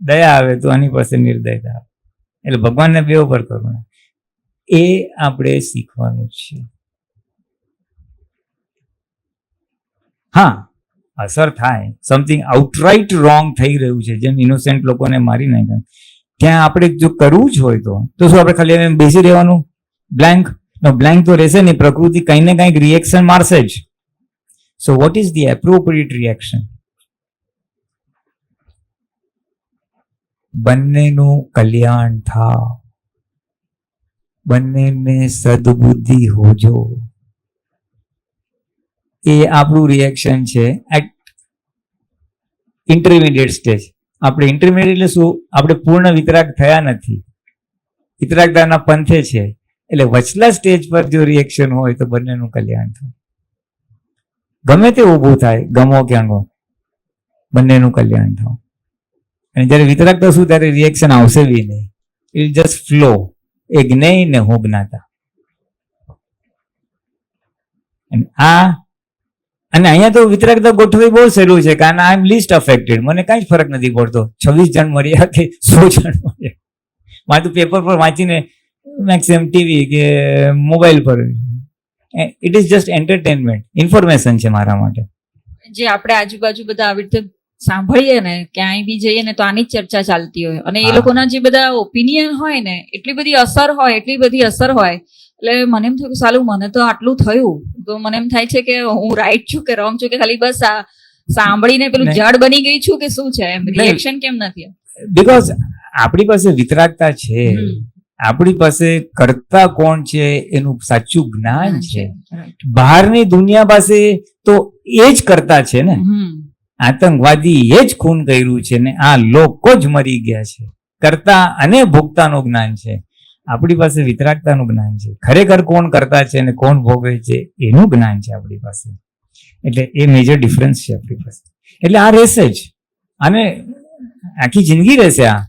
દયા આવે તો આની પાસે નિર્દયતા આવે. એટલે ભગવાનને બે ઉપર કરુણા, એ આપણે શીખવાનું છે. હા, અસર થાય, સમથિંગ આઉટરાઇટ રોંગ થઈ રહ્યું છે, જેમ ઇનોસેન્ટ લોકોને મારી નાખ્યા, ત્યાં આપણે જો કરવું જ હોય તો શું આપણે ખાલી એમ બેસી રહેવાનું? બ્લેન્ક તો રહેશે નહીં, પ્રકૃતિ કંઈ ને કંઈક રિએક્શન મારશે જ. So what is the appropriate reaction? બંનેનું કલ્યાણ થાવ, બંનેને સદબુદ્ધિ હોજો, એ આપણું રિએક્શન છે એટ ઇન્ટરમીડિયેટ સ્ટેજ. આપણે ઇન્ટરમીડિયેટ એટલે શું? આપણે પૂર્ણ વિતરાગ થયા નથી, વિતરાગતાના પંથે છે, એટલે વચલા સ્ટેજ પર જો રિએક્શન હોય તો બંનેનું કલ્યાણ થાય. ગમે તે ઊભું થાય, ગમો કે અંગો, બંનેનું કલ્યાણ થાય. અને જ્યારે વિતરાગતા શું, ત્યારે રિએક્શન આવશે બી નહીં, ઇટ જસ્ટ ફ્લો. એ જ્ઞેય ને હું જ્ઞાતા. અને અહીંયા તો વિતરાગતા ગોઠવી બહુ સહેલું છે, કારણ આઈ એમ લીસ્ટ અફેક્ટેડ, મને કાંઈ જ ફરક નથી પડતો. 26 જણ મર્યા કે 100 જણ મર્યા, મારે તો પેપર પર વાંચીને મેક્સિમમ ટીવી કે મોબાઈલ પર, it is just entertainment, information છે મારા માટે. જે આપણે આજુબાજુ બધા આવી રીતે સાંભળીએ ને, ક્યાંય બી જઈએ ને તો આની જ ચર્ચા ચાલતી હોય, અને એ લોકોના જે બધા ઓપિનિયન હોય ને, એટલી બધી અસર હોય, એટલે મને એમ થયું કે સાલું મને તો આટલું થયું, તો મને એમ થાય છે કે હું રાઈટ છું કે રોંગ છું, કે ખાલી બસ આ સાંભળીને પેલું જડ બની ગઈ છું કે શું છે, એમ રિએક્શન કેમ નથી? બીકોઝ આપણી પાસે વિતરાગતા છે, આપણી પાસે કરતા કોણ છે એનું સાચું જ્ઞાન છે. બહારની દુનિયા પાસે તો એ જ કરતા છે ને, આતંકવાદી એ જ ખૂન કર્યું છે ને આ લોકો જ મરી ગયા છે. કરતા અને ભોગતાનું જ્ઞાન છે, આપણી પાસે વિતરાગતાનું જ્ઞાન છે. ખરેખર કોણ કરતા છે અને કોણ ભોગવે છે એનું જ્ઞાન છે આપણી પાસે. એટલે એ મેજર ડિફરન્સ છે આપણી પાસે. એટલે આ રહેશે જ, અને આખી જિંદગી રહેશે. આ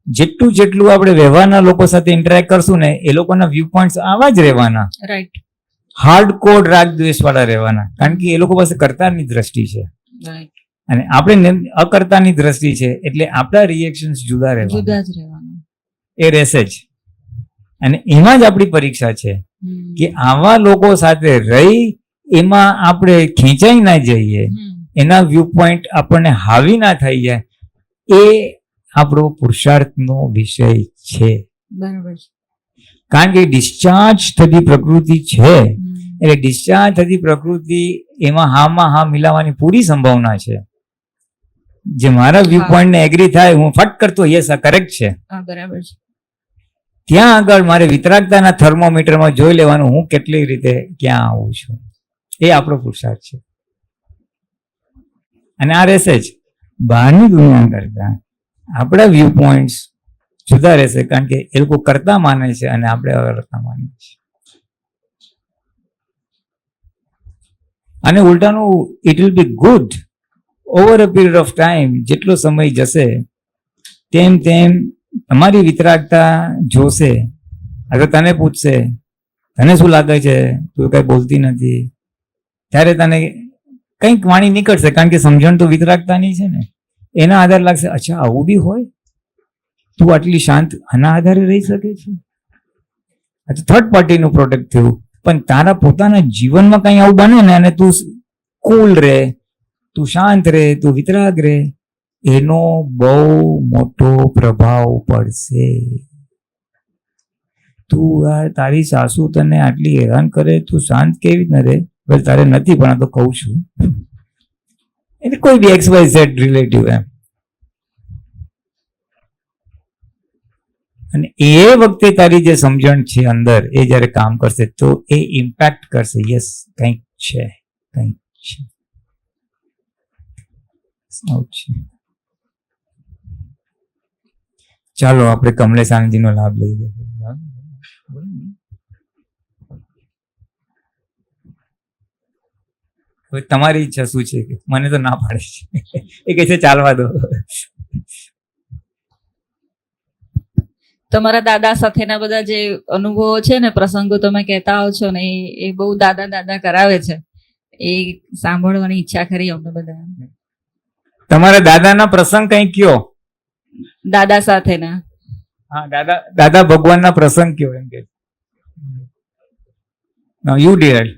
જેટલું આપણે વ્યવહારના લોકો સાથે ઇન્ટરેક્ટ કરશું ને, એ લોકોના વ્યૂ પોઈન્ટ્સ આવા જ રહેવાના, રાઈટ, હાર્ડ કોડ રાગ દ્વેષ વાળા રહેવાના, કારણ કે એ લોકો પાસે કરતાની દ્રષ્ટિ છે અને આપણે અકર્તાની દ્રષ્ટિ છે, એટલે આપણા રિએક્શન્સ જુદા રહેવાના, એ રહેશે જ. અને એમાં જ આપણી પરીક્ષા છે કે આવા લોકો સાથે રહી એમાં આપણે ખેંચાઈ ના જઈએ, એના વ્યૂ પોઈન્ટ આપણને હાવી ના થઈ જાય, એ આપણો પુરુષાર્થનો વિષય છે. બરાબર. કારણ કે ડિસ્ચાર્જ થતી પ્રકૃતિ છે, એટલે ડિસ્ચાર્જ થતી પ્રકૃતિ એમાં હામાં હા મિલાવવાની પૂરી સંભાવના છે. જે મારા વ્યૂ પોઈન્ટ ને એગ્રી થાય, હું ફટ કરતો યસ આ કરેક્ટ છે, બરાબર છે, ત્યાં આગળ મારે વિતરાગતાના થર્મોમીટરમાં જોઈ લેવાનું હું કેટલી રીતે ક્યાં આવું છું. એ આપણો પુરુષાર્થ છે. અને આ રહેશે જ. બહારની દુનિયા કરતા આપણા વ્યૂ પોઈન્ટ્સ જુદા રહેશે, કારણ કે એ લોકો કરતા માને છે અને આપણે અકર્તા માનીએ છીએ. અને ઉલટાનું it will be good over a period of time. જેટલો સમય જશે તેમ તમારી વિતરાગતા જોશે. અગર તને પૂછશે તને શું લાગે છે, તું કઈ બોલતી નથી, ત્યારે તને કંઈક વાણી નીકળશે, કારણ કે સમજણ તો વિતરાગતાની છે ને. એના આધારે લાગશે, અચ્છા આવું બી હોય, તું આટલી શાંત આના આધારે રહી શકે છે. થર્ડ પાર્ટીનું પ્રોડક્ટ થયું, પણ તારા પોતાના જીવનમાં કંઈ આવું બને ને અને તું કુલ રહે, તું શાંત રહે, તું વિતરાગ રહે, એનો બહુ મોટો પ્રભાવ પડશે. તું તારી સાસુ તને આટલી હેરાન કરે, તું શાંત કેવી ન રહે? વેલ તારે નથી, પણ આ તો કહું છું, એટલે કોઈ બી XYZ રિલેટિવ એમ. અને એ વખતે તારી જે સમજણ છે અંદર, એ જ્યારે કામ કરશે તો એ ઇમ્પેક્ટ કરશે. યસ, કંઈક છે, કંઈક છે. ચાલો આપણે કમલેશ આનંદજીનો લાભ લઈએ. હવે તમારી ઈચ્છા શું છે? મને તો ના પાડે છે. એ કહે છે ચાલવા દો. તમારા દાદા સાથેના બધા જે અનુભવો છે ને, પ્રસંગો તમે કહેતા હો છો ને, એ બહુ દાદા કરાવે છે. એ સાંભળવાની ઈચ્છા ખરી અમને બધા. તમારા દાદાના પ્રસંગ કઈ કયો? દાદા સાથેના. હા, દાદા ભગવાનના પ્રસંગ કયો એમ કે. Now you dare.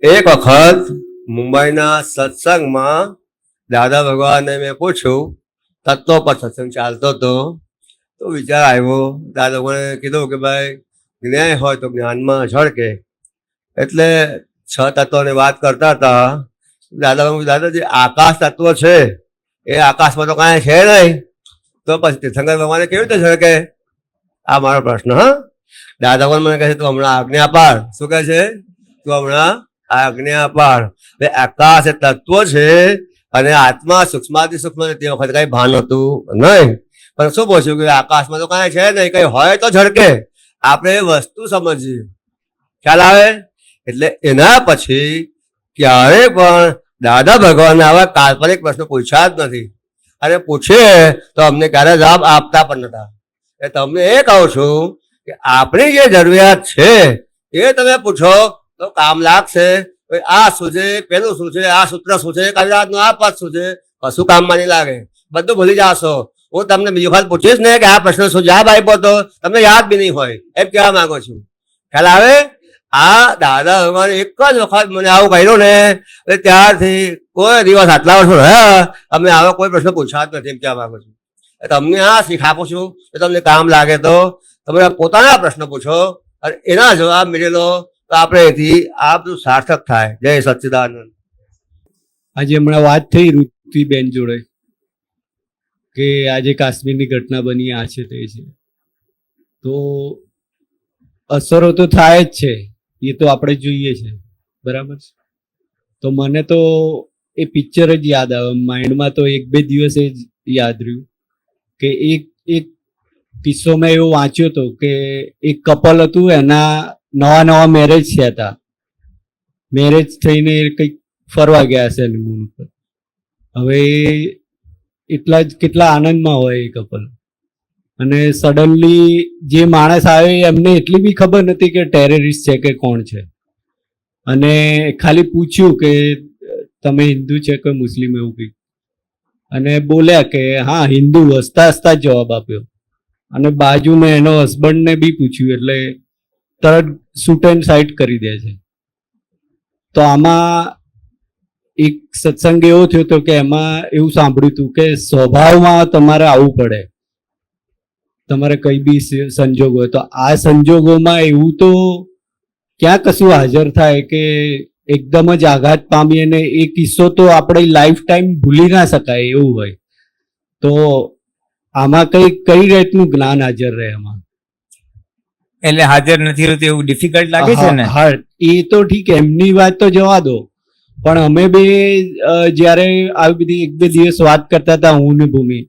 એક વખત મુંબઈના સત્સંગમાં દાદા ભગવાનને મેં પૂછ્યું, તત્વો પર સત્સંગ ચાલતો હતો, તો વિચાર આવ્યો. દાદા ભગવાને કીધું કે ભાઈ જ્ઞાન હોય તો જ્ઞાનમાં ઝળકે. એટલે 6 તત્વોની વાત કરતા હતા. દાદા જે આકાશ તત્વ છે એ આકાશમાં તો કાંઈ છે નહીં, તો પછી તીર્થંકર ભગવાને કેવી રીતે ઝળકે? આ મારો પ્રશ્ન. હા, દાદા ભગવાન મને કહે છે તું હમણાં આજ્ઞા પાડ. શું કહે છે? તું હમણાં આજ્ઞા પાડ. આકાશ એ તત્વ છે અને આત્મા સૂક્ષ્માથી સૂક્ષ્મ તે વખત કઈ ભાન હતું નહીં. પણ શું પૂછ્યું કે આકાશમાં તો કાંઈ છે નહીં, કઈ હોય તો ઝળકે. આપણે એ વસ્તુ સમજીએ, ખ્યાલ આવે? એટલે એના પછી ક્યારે પણ દાદા ભગવાનને આવા કાલ્પનિક પ્રશ્નો પૂછ્યા જ નથી, અને પૂછીએ તો અમને ક્યારે જવાબ આપતા પણ નતા. એ તમને એ કહું છું કે આપણી જે જરૂરિયાત છે એ તમે પૂછો તો કામ લાગશે. આ શું છે, પેલું શું છે, આ સૂત્ર શું છે, કવિરાજનું આ પદ શું છે, કશું કામમાં નહીં લાગે. બધું ભૂલી જાશો. હું તમને બીજી વખત પૂછીશ ને કે આ પ્રશ્ન શું જવાબ આપ્યો તો તમને યાદ બી નહીં હોય, એમ કહેવા માંગુ છું. ખ્યાલ આવે? આ દાદા ભગવાન એક જ વખત મને આવું કહ્યું ને, ત્યારથી કોઈ દિવસ આટલા વર્ષો રહ્યા અમે આવો કોઈ પ્રશ્ન પૂછ્યા જ નથી, એમ કહેવા માંગુ છું. તમને આ શીખ આપું છું કે તમને કામ લાગે તો તમે પોતાના પ્રશ્ન પૂછો અને એના જવાબ મેળવેલો તો આપણે એથી આ બધું સાર્થક થાય. જય સચ્ચિદાનંદ. આજે હમણાં વાત થઈ ઋત્વીબેન જોડે કે આજે કાશ્મીરની ઘટના બની, આ છે તે છે, તો અસરો તો થાય જ છે, એ તો આપણે જોઈએ છે, બરાબર છે. તો મને તો એ પિક્ચર જ યાદ આવે માઇન્ડમાં. તો 1-2 દિવસે જ યાદ રહ્યું કે એક કિસ્સો મેં એવો વાંચ્યો હતો કે એક કપલ હતું, એના નવા મેરેજ થયા હતા. મેરેજ થઈને કંઈક ફરવા ગયા છે હનીમૂન ઉપર. હવે કેટલા આનંદમાં હોય એ કપલ, અને સડનલી જે માણસ આવે એમને એટલી બી ખબર નથી કે ટેરરિસ્ટ છે કે કોણ છે, અને ખાલી પૂછ્યું કે તમે હિન્દુ છે કે મુસ્લિમ, એવું કંઈક, અને બોલ્યા કે હા હિન્દુ. હસતા હસતા જ જવાબ આપ્યો. અને બાજુમાં એનો હસબન્ડને બી પૂછ્યું એટલે તરત શૂટ એન્ડ સાઇટ કરી દે છે. તો આમાં એક સત્સંગ એવો થયો હતો કે એમાં એવું સાંભળ્યું હતું કે સ્વભાવમાં તમારે આવવું પડે, તમારે કઈ બી સંજોગ હોય તો. આ સંજોગોમાં એવું તો ક્યાં કશું હાજર થાય કે એકદમ જ આઘાત પામીએ ને એ કિસ્સો તો આપણે લાઈફ ટાઈમ ભૂલી ના શકાય એવું હોય. તો આમાં કઈ રીતનું જ્ઞાન હાજર રહે એમાં? એટલે હાજર નથી રહેતું એવું ડિફિકલ્ટ લાગે છે ને? હા, એ તો ઠીક, એમની વાત તો જવા દો. પણ અમે બે જ્યારે આવી બધી 1-2 દિવસ વાત કરતા હતા, હું ને ભૂમિ,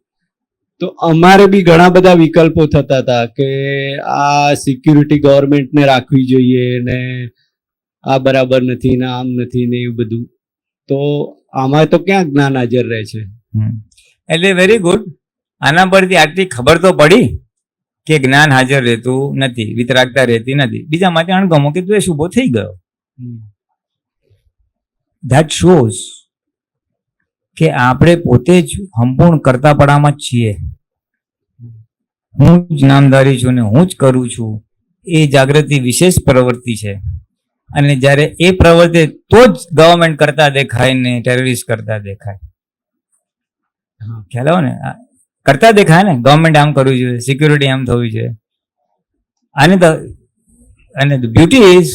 તો અમારે બી ઘણા બધા વિકલ્પો થતા હતા કે આ સિક્યુરિટી ગવર્મેન્ટને રાખવી જોઈએ ને આ બરાબર નથી ને આમ નથી ને એવું બધું. તો આમાં તો ક્યાં જ્ઞાન હાજર રહે છે? એટલે વેરી ગુડ. આના પરથી આટલી ખબર તો પડી કે જ્ઞાન હાજર રહેતું નથી, વિતરાગતા રહેતી નથી. બીજા માટે અણગમો કે દ્વેષ ઉભો થઈ ગયો. ધેટ શોઝ કે આપણે પોતે જ સંપૂર્ણ કરતાપણામાં જ છીએ. હું જ નામધારી છું ને હું જ કરું છું, એ જાગૃતિ વિશેષ પ્રવૃત્તિ છે. અને જ્યારે એ પ્રવૃત્તિ તો જ ગવર્મેન્ટ કરતા દેખાય ને ટેરરિસ્ટ કરતા દેખાય. ખ્યાલ આવે ને? કરતા દેખાય ને ગવર્મેન્ટ આમ કરવું જોઈએ, સિક્યુરિટી આમ થવી જોઈએ. અને બ્યુટી ઇઝ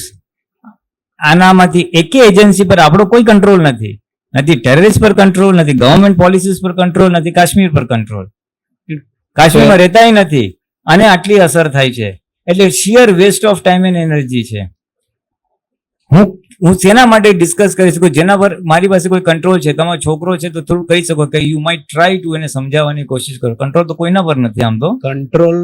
આનામાંથી એકે એજન્સી પર આપણો કોઈ કંટ્રોલ નથી. નથી ટેરરિસ્ટ પર કંટ્રોલ, નથી ગવર્મેન્ટ પોલિસીસ પર કંટ્રોલ, નથી કાશ્મીર પર કંટ્રોલ. કાશ્મીરમાં રહેતા નથી અને આટલી અસર થાય છે. એટલે sheer waste of time and energy છે. હું શેના માટે ડિસ્કસ કરી શકું, જેના પર મારી પાસે કોઈ કંટ્રોલ છે. તમારો છોકરો છે તો થોડું કહી શકો કે યુ માઇટ ટ્રાય ટુ એને સમજાવવાની કોશિશ કરો. કંટ્રોલ તો કોઈના પર નથી આમ તો. કંટ્રોલ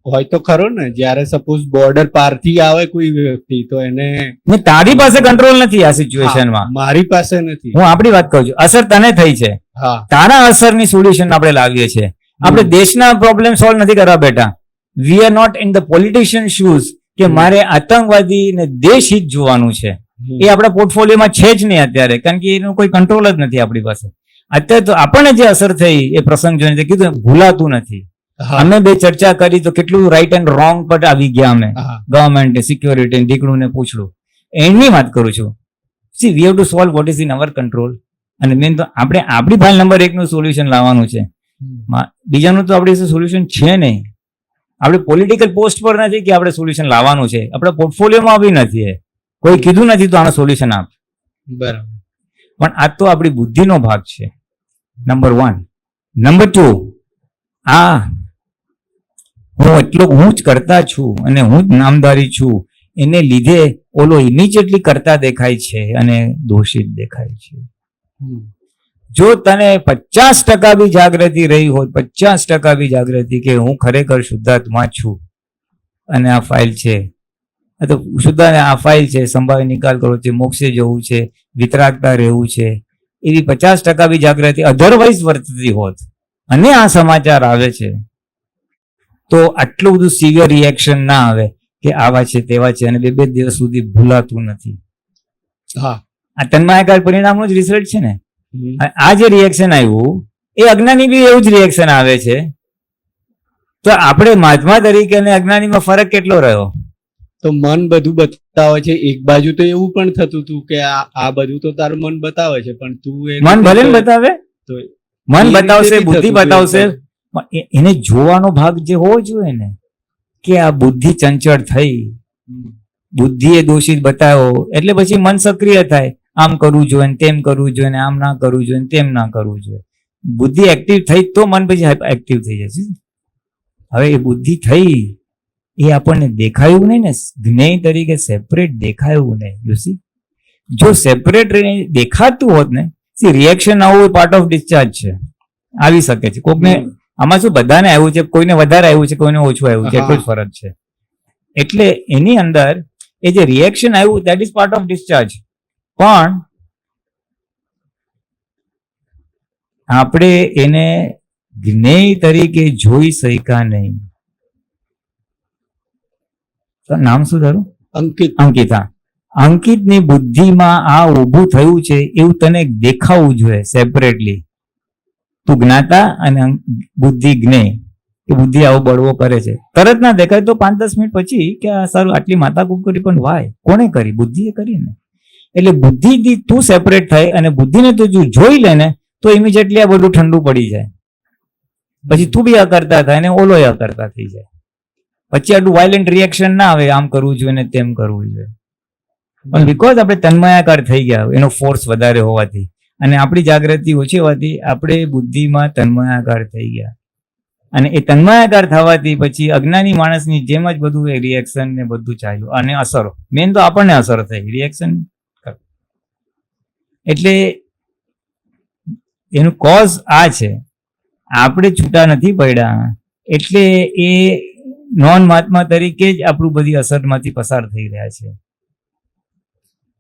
હોય તો ખરો ને, જ્યારે સપોઝ બોર્ડર પારથી આવે કોઈ વ્યક્તિ તો એને ને તારી પાસે કંટ્રોલ નથી આ સિચ્યુએશનમાં. મારી પાસે નથી. હું આપણી વાત કરું છું. અસર તને થઈ છે, હા, તારા અસરની સોલ્યુશન આપણે લાવીએ છીએ. આપણે દેશના પ્રોબ્લેમ સોલ્વ નથી કરવા બેટા. We are not in the politician shoes કે મારે આતંકવાદી ને દેશ હિત જોવાનું છે. એ આપણા પોર્ટફોલિયોમાં છે જ નહીં અત્યારે, કારણ કે એનું કોઈ કંટ્રોલ જ નથી આપણી પાસે. અત્યારે તો આપણને જે અસર થઈ એ પ્રસંગ જોઈને કીધું ભૂલાતું નથી. હા, અમે બે ચર્ચા કરી તો કેટલું રાઈટ એન્ડ રોંગ પર આવી ગયા અમે. હા, ગવર્મેન્ટ સિક્યોરિટી ઢીકણું ને પૂછડું એની વાત કરું છું. C we have to solve what is in our control. અને મેન તો આપણે આપણી ફાઇલ નંબર 1 નું સોલ્યુશન લાવવાનું છે. બીજાનું તો આપણી સોલ્યુશન છે નહીં. આપણે પોલિટિકલ પોસ્ટ પર નથી કે આપણે સોલ્યુશન લાવવાનું છે. આપણા પોર્ટફોલિયોમાં બી નથી. કોઈ કીધું નથી તો આનો સોલ્યુશન આપ. બરાબર. પણ આ તો આપણી બુદ્ધિનો ભાગ છે, નંબર 1. નંબર 2, હું જ કરતા છું અને હું જ નામદારી છું, એને લીધે ઓલો ઇમિડિયેટલી કરતા દેખાય છે અને દોષિત દેખાય છે. જો તને 50% બી જાગૃતિ રહી હોત, 50% બી જાગૃતિ કે હું ખરેખર શુદ્ધાત્મા છું અને આ ફાઇલ છે, તો શુદ્ધ આ ફાઇલ છે, સંભાવી નિકાલ કરવો છે, મોક્ષે જવું છે, વિતરાગતા રહેવું છે, એવી 50% બી જાગૃતિ અધરવાઇઝ વર્તતી હોત અને આ સમાચાર આવે છે તો આટલું બધું સિવિયર રિએક્શન ના આવે કે આવા છે તેવા છે અને 2 દિવસ સુધી ભૂલાતું નથી. હા, આ તન્માયાકાર પરિણામનું જ રિઝલ્ટ છે ને. આ જે રિએક્શન આવ્યું એ અજ્ઞાની બી એવું જ રિએક્શન આવે છે. તો આપણે મહાત્મા તરીકે અને અજ્ઞાનીમાં ફરક કેટલો રહ્યો? તો મન બધું બતાવે છે. એક બાજુ તો એવું પણ થતું હતું કે આ બધું તો તારું મન બતાવે છે, પણ તું મન ભલે ને બતાવે, તો મન બતાવશે, બુદ્ધિ બતાવશે, એને જોવાનો ભાગ જે હોવો જોઈએ ને કે આ બુદ્ધિ ચંચળ થઈ, બુદ્ધિએ દોષિત બતાવ્યો એટલે પછી મન સક્રિય થાય. આમ કરવું જોઈએ, તેમ કરવું જોઈએ, આમ ના કરવું જોઈએ, તેમ ના કરવું જોઈએ. બુદ્ધિ એક્ટિવ થઈ તો મન પછી એક્ટિવ થઈ જશે. હવે એ બુદ્ધિ થઈ એ આપણને દેખાયું નહીં ને, જ્ઞેય તરીકે સેપરેટ દેખાયું નહીં. યુ સી, જો સેપરેટ દેખાતું હોત ને, સી રિએક્શન આવું એ પાર્ટ ઓફ ડિસ્ચાર્જ છે, આવી શકે છે. કોકને આમાં શું બધાને આવ્યું છે, કોઈને વધારે આવ્યું છે, કોઈને ઓછું આવ્યું છે, એટલો જ ફરક છે. એટલે એની અંદર એ જે રિએક્શન આવ્યું that is part of discharge. પણ આપણે એને જ્ઞેય તરીકે જોઈ શક્યા નહીં. નામ શું તારું? અંકિતા. અંકિતની બુદ્ધિમાં આ ઊભું થયું છે એવું તને દેખાવું જોઈએ સેપરેટલી. તું જ્ઞાતા અને બુદ્ધિ જ્ઞેય, એ બુદ્ધિ આવો બળવો કરે છે. તરત ના દેખાય તો 5-10 મિનિટ પછી કે આ સારું આટલી માથાકૂટ કરી, પણ વાય કોણે કરી? બુદ્ધિએ કરી ને. એટલે બુદ્ધિથી તું સેપરેટ થાય અને બુદ્ધિને તું જોઈ લે ને તો ઇમિડિયેટલી આ બધું ઠંડુ પડી જાય. પછી તું બી અકર્તા થાય ને ઓલો અકર્તા થઈ જાય. પછી આટલું વાયલન્ટ રિએક્શન ના આવે, આમ કરવું જોઈએ ને તેમ કરવું જોઈએ. પણ બીકોઝ આપણે તન્મયાકાર થઈ ગયા, એનો ફોર્સ વધારે હોવાથી અને આપણી જાગૃતિ ઓછી હોવાથી આપણે બુદ્ધિમાં તન્મયાકાર થઈ ગયા. અને એ તન્મયાકાર થવાથી પછી અજ્ઞાની માણસની જેમ જ બધું એ રિએક્શન ને બધું ચાલ્યું. અને અસરો મેન તો આપણને અસર થઈ, રિએક્શન. એટલે એનું કોઝ આ છે, આપણે છૂટા નથી પડ્યા. એટલે એ નોન મહાત્મા તરીકે જ આપણું બધી અસરમાંથી પસાર થઈ રહ્યા છે.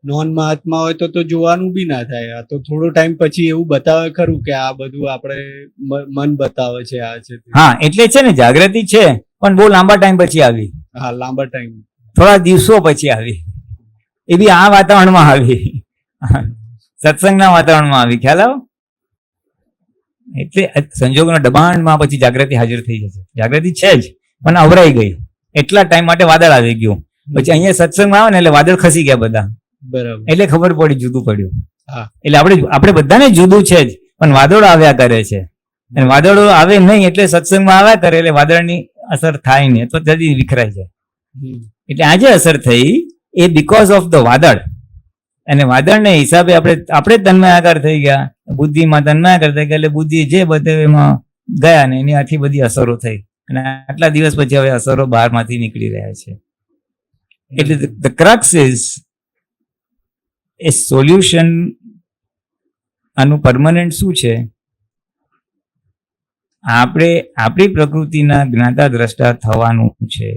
નોન મહાત્મા હોય તો જોવાનું બી ના થાય. આ તો થોડો ટાઈમ પછી એવું બતાવે ખરું કે આ બધું આપણે મન બતાવે છે, આ છે. હા, એટલે છે ને જાગૃતિ છે, પણ બહુ લાંબા ટાઈમ પછી આવી. હા, લાંબા ટાઈમ, થોડા દિવસો પછી આવી. એ બી આ વાતાવરણમાં આવી, સત્સંગના વાતાવરણમાં આવી. ખ્યાલ આવો? એટલે સંજોગોના દબાણમાં પછી જાગૃતિ હાજર થઈ જશે. જાગૃતિ છે જ પણ અવરાઈ ગઈ. એટલા ટાઈમ માટે વાદળ આવી ગયું. પછી અહીંયા સત્સંગમાં આવે ને એટલે વાદળ ખસી ગયા બધા. બરાબર. એટલે ખબર પડી, જુદું પડ્યું. હા, એટલે આપણે બધાને જુદું છે જ, પણ વાદળો આવ્યા કરે છે. અને વાદળો આવે નહીં એટલે સત્સંગમાં આવ્યા કરે એટલે વાદળની અસર થાય નહીં, તો જલ્દી વિખરાઈ જાય. એટલે આજે અસર થઈ એ બીકોઝ ઓફ ધ વાદળ. અને વાદળને હિસાબે આપણે તન્મયાકાર થઈ ગયા, બુદ્ધિમાં તન્મયાકાર થઈ ગયા. એટલે બુદ્ધિ જે બધે એમાં ગયા ને એની આથી બધી અસરો થઈ. અને આટલા દિવસ પછી હવે અસરો બહારમાંથી નીકળી રહ્યા છે. એટલે the crux is A solution આનું પરમનન્ટ શું છે? આપણે આપણી પ્રકૃતિના જ્ઞાતા દ્રષ્ટા થવાનું છે.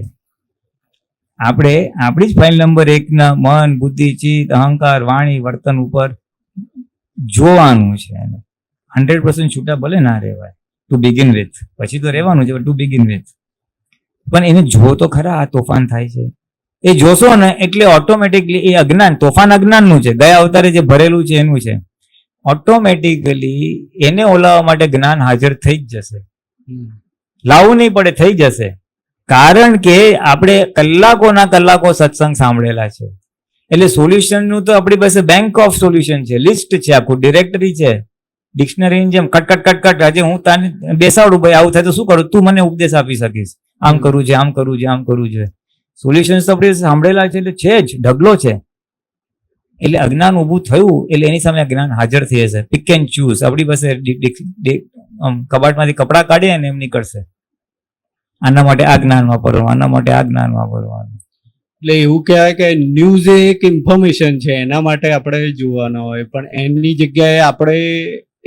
આપણે આપણી જ ફાઇલ નંબર 1 ના મન, બુદ્ધિ, ચિત્ત, અહંકાર, વાણી, વર્તન ઉપર જોવાનું છે. 100% છૂટા ભલે ના રહેવાય ટુ બિગિન વિથ, પછી તો રહેવાનું છે ટુ બિગિન વિથ, પણ એને જો તો ખરા આ તોફાન થાય છે. એ જોશો ને એટલે ઓટોમેટિકલી એ અજ્ઞાન, તોફાન અજ્ઞાનનું છે, ગયા અવતારે જે ભરેલું છે એનું છે. ઓટોમેટિકલી એને ઓલાવવા માટે જ્ઞાન હાજર થઈ જ જશે, લાવવું નહીં પડે, થઈ જશે. કારણ કે આપણે કલાકોના કલાકો સત્સંગ સાંભળેલા છે. એટલે સોલ્યુશનનું તો આપણી પાસે બેંક ઓફ સોલ્યુશન છે, લિસ્ટ છે, આખું ડિરેક્ટરી છે, ડિક્શનરીની જેમ કટ કટ કટ કટ. આજે હું તને બેસાડું, ભાઈ આવું થાય તો શું કરું, તું મને ઉપદેશ આપી શકીશ, આમ કરવું છે, આમ કરવું છે, આમ કરવું છે. સોલ્યુશન્સ તો આપણે સાંભળેલા છે, એટલે છે જ, ઢગલો છે. એટલે અજ્ઞાન ઊભું થયું એટલે એની સામે જ્ઞાન હાજર થઈ જશે. પિક એન્ડ ચૂઝ, આપણી પાસે કબાટમાંથી કપડા કાઢીએ ને એમ નીકળશે, આના માટે આ જ્ઞાન વાપરવાનું, આના માટે આ જ્ઞાન વાપરવાનું. એટલે એવું કહેવાય કે ન્યૂઝ એ એક ઇન્ફોર્મેશન છે, એના માટે આપણે જોવાના હોય, પણ એમની જગ્યાએ આપણે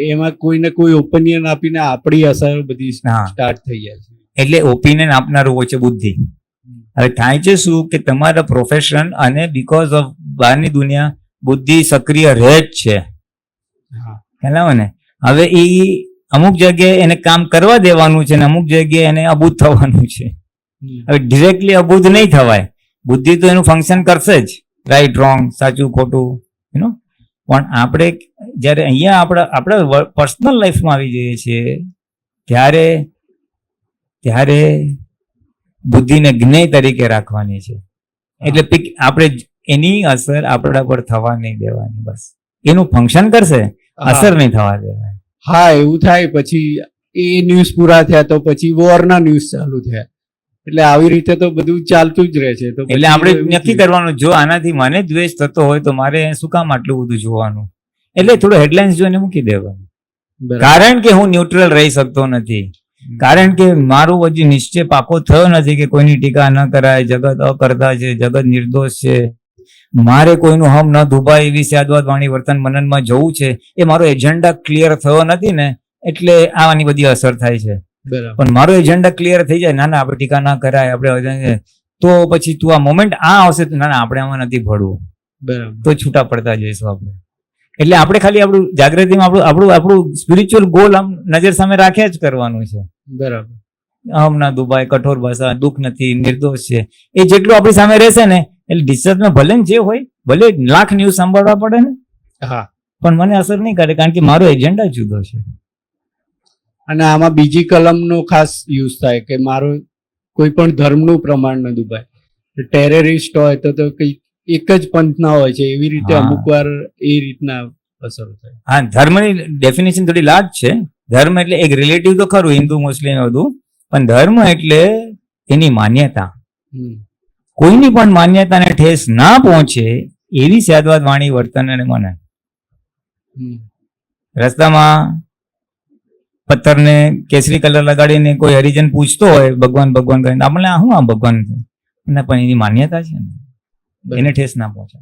એમાં કોઈને કોઈ ઓપિનિયન આપીને આપણી અસર બધી સ્ટાર્ટ થઈ જાય છે. એટલે ઓપિનિયન આપનારું હોય છે બુદ્ધિ. હવે થાય છે શું કે તમારા પ્રોફેશન અને બીકોઝ ઓફ બહારની દુનિયા બુદ્ધિ સક્રિય રહે જ છે, ખ્યાલ ને. હવે એ અમુક જગ્યાએ એને કામ કરવા દેવાનું છે ને અમુક જગ્યાએ એને અબૂધ થવાનું છે. હવે ડિરેક્ટલી અબૂધ નહીં થવાય, બુદ્ધિ તો એનું ફંક્શન કરશે જ, રાઈટ રોંગ, સાચું ખોટું, યુ નો. પણ આપણે જ્યારે અહીંયા આપણા પર્સનલ લાઈફમાં આવી જઈએ છીએ ત્યારે બુદ્ધિને જ્ઞેય તરીકે રાખવાની છે. એટલે આપણે એની અસર આપણા પર થવા નહીં દેવાની, બસ એનું ફંક્શન કરશે, અસર નહીં થવા દેવાની. હા, એવું થાય. પછી એ ન્યૂઝ પૂરા થયા તો પછી વોરના ન્યૂઝ ચાલુ થયા, એટલે આવી રીતે તો બધું ચાલતું જ રહે છે. તો એટલે આપણે નક્કી કરવાનું, જો આનાથી મને દ્વેષ થતો હોય તો મારે શું કામ આટલું બધું જોવાનું? એટલે થોડું હેડલાઇન્સ જોઈને મૂકી દેવાનું. કારણ કે હું ન્યુટ્રલ રહી શકતો નથી, કારણ કે મારું હજી નિશ્ચય પાકો થયો નથી કે કોઈની ટીકા ન કરાય, જગત અકર્તા છે, જગત નિર્દોષ છે, મારે કોઈનું હમ ન દુભાય એવી સ્યાદવાદ વાણી વર્તન મનનમાં જવું છે. એ મારો એજન્ડા ક્લિયર થયો નથી ને, એટલે આવાની બધી અસર થાય છે. પણ મારો એજન્ડા ક્લિયર થઈ જાય, ના ના આપણે ટીકા ના કરાય, આપણે તો પછી તું આ મોમેન્ટ આ આવશે, ના ના આપણે આમાં નથી ભળવું, તો છૂટા પડતા જઈશું આપણે. એટલે આપણે ખાલી આપણું જાગૃતિમાં આપણું સ્પિરિચ્યુઅલ ગોલ આમ નજર સામે રાખ્યા જ કરવાનું છે. બરાબર. હમ ના દુભાય, કઠોર ભાષા, દુઃખ નથી, નિર્દોષ છે, એ જેટલું આપણી સામે રહેશે ને એટલે ડિસ્ચાર્જમાં ભલે જે હોય, ભલે લાખ ન્યૂઝ સાંભળવા પડે ને, હા, પણ મને અસર નહીં કરે, કારણ કે મારો એજન્ડા જુદો છે. અને આમાં બીજી કલમનો ખાસ યુઝ થાય કે મારો કોઈ પણ ધર્મનું પ્રમાણ ન દુભાય. ટેરરિસ્ટ હોય તો કઈ એક જ પંથના હોય છે, એવી રીતે અમુક વાર એ રીતના અસર થાય. હા, ધર્મની ડેફિનેશન થોડી લાગ છે. ધર્મ એટલે એક રિલેટિવ તો ખરું, હિન્દુ મુસ્લિમ બધું, પણ ધર્મ એટલે એની માન્યતા. કોઈની પણ માન્યતાને ઠેસ ના પહોંચે એવી સ્યાદવાદ વાણી વર્તન અને મને. રસ્તામાં પથ્થરને કેસરી કલર લગાડીને કોઈ હરિજન પૂછતો હોય ભગવાન ભગવાન કરીને, આપણે શું આ ભગવાન છે, પણ એની માન્યતા છે ને, એને ઠેસ ના પહોંચે.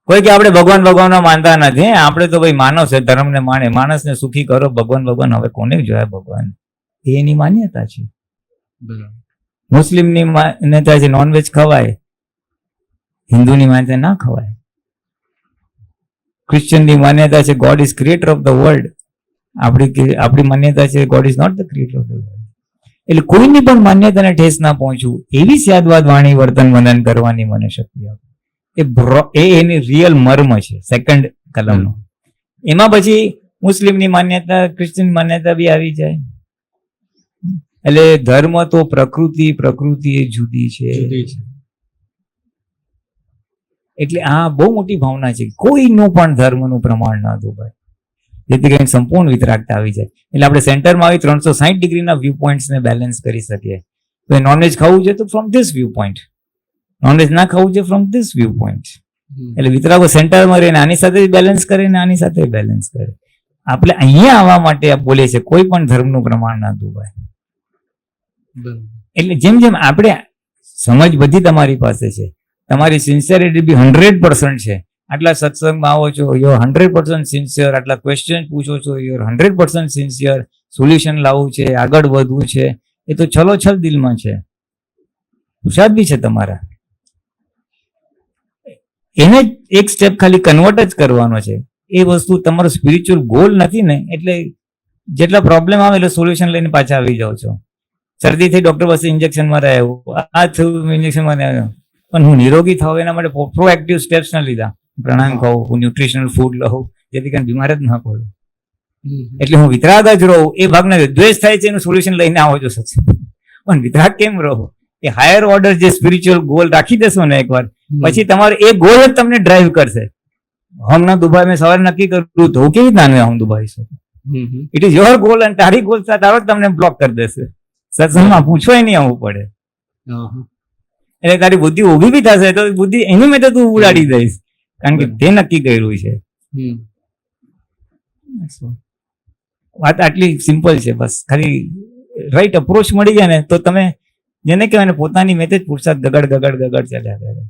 કોઈ કે આપણે ભગવાન ભગવાન માનતા નથી, આપણે તો ભાઈ માનવ છે, ધર્મને માને, માણસને સુખી કરો, ભગવાન ભગવાન હવે કોને જોયા ભગવાન, એ એની માન્યતા છે. મુસ્લિમની માન્યતા છે નોનવેજ ખવાય, હિન્દુની માન્યતા ના ખવાય. ક્રિશ્ચનની માન્યતા છે God is creator of the world, આપણી માન્યતા છે God is not the creator of the world. એટલે કોઈની પણ માન્યતાને ઠેસ ના પહોંચવું એવી સ્યાદવાદ વાણી વર્તન વંદન કરવાની મને શક્તિ આપે. એ એની રિયલ મર્મ છે સેકન્ડ કલમનો. એમાં પછી મુસ્લિમની માન્યતા, ક્રિશ્ચન માન્યતા બી આવી જાય. એટલે ધર્મ તો પ્રકૃતિ એ જુદી છે. એટલે આ બહુ મોટી ભાવના છે, કોઈનું પણ ધર્મનું પ્રમાણ ના દુભાય, જેથી કરીને સંપૂર્ણ વિતરાગતા આવી જાય. એટલે આપણે સેન્ટરમાં આવી 360 ડિગ્રીના વ્યૂ પોઈન્ટ્સને બેલેન્સ કરી શકીએ. તો નોનવેજ ખાવું છે તો from this view point, non veg ના ખાવું છે ફ્રોમ ધીસ વ્યૂ પોઈન્ટ. એટલે વિતરાગો સેન્ટરમાં રહીને આની સાથે બેલેન્સ કરે ને આની સાથે બેલેન્સ કરે. આપણે અહીંયા આવવા માટે બોલીએ છીએ કોઈ પણ ધર્મનું પ્રમાણ ના દુભાય. એટલે જેમ જેમ આપણે સમજ બધી તમારી પાસે છે, તમારી સિન્સિયરિટી બી 100% છે, આટલા સત્સંગમાં આવો છો, યુ 100% સિન્સિયર, આટલા ક્વેશ્ચન પૂછો છો, યુ 100% સિન્સિયર, સોલ્યુશન લાવવું છે, આગળ વધવું છે, એ તો છલોછલ દિલમાં છે, પુરુષાર્થ બી છે તમારા. એને એક સ્ટેપ ખાલી કન્વર્ટ જ કરવાનો છે. એ વસ્તુ તમારો સ્પિરિચ્યુઅલ ગોલ નથી ને, એટલે જેટલા પ્રોબ્લેમ આવે એટલે સોલ્યુશન લઈને પાછા આવી જાઓ છો. શરદી થઈ ડોક્ટર પાસે ઇન્જેક્શનમાં રહ્યો, આ થયું ઇન્જેક્શનમાં રહ્યો, પણ હું નિરોગી થાવ એના માટે પ્રોએક્ટિવ સ્ટેપ્સ ના લીધા. પ્રાણાયામ ખાઉં, હું ન્યુટ્રિશનલ ફૂડ લઉં, જેથી કરીને બીમાર જ ના પડું. એટલે હું વિતરાગ જ રહું. એ ભાગના દ્વેષ થાય છે એનું સોલ્યુશન લઈને આવો છો સત્સંગ. પણ વિતરાગ કેમ રહો? એ હાયર ઓર્ડર જે સ્પિરિચ્યુઅલ ગોલ રાખી દેશો ને એકવાર, પછી તમારો એ ગોલ જ તમને ડ્રાઈવ કરશે. હમણાં દુબઈ મેં સવારે નક્કી કર્યું તો હું કેવી રીતના હું દુબઈ છું. ઇટ ઇઝ યોર ગોલ, અને તારી ગોલ તારો જ તમને બ્લોક કરી દેશે. સત્સંગમાં પૂછવાય નહીં આવવું પડે. એટલે તારી બુદ્ધિ ઊભી બી થશે તો બુદ્ધિ એની મેં તો તું ઉડાડી દઈશ, કારણ કે તે નક્કી કર્યું છે. વાત આટલી સિમ્પલ છે. બસ ખાલી રાઈટ અપ્રોચ મળી જાય ને તો તમે જેને કહેવાય ને પોતાની મેં જ પુરુષાર્થ ગગડ ચાલ્યા કરે.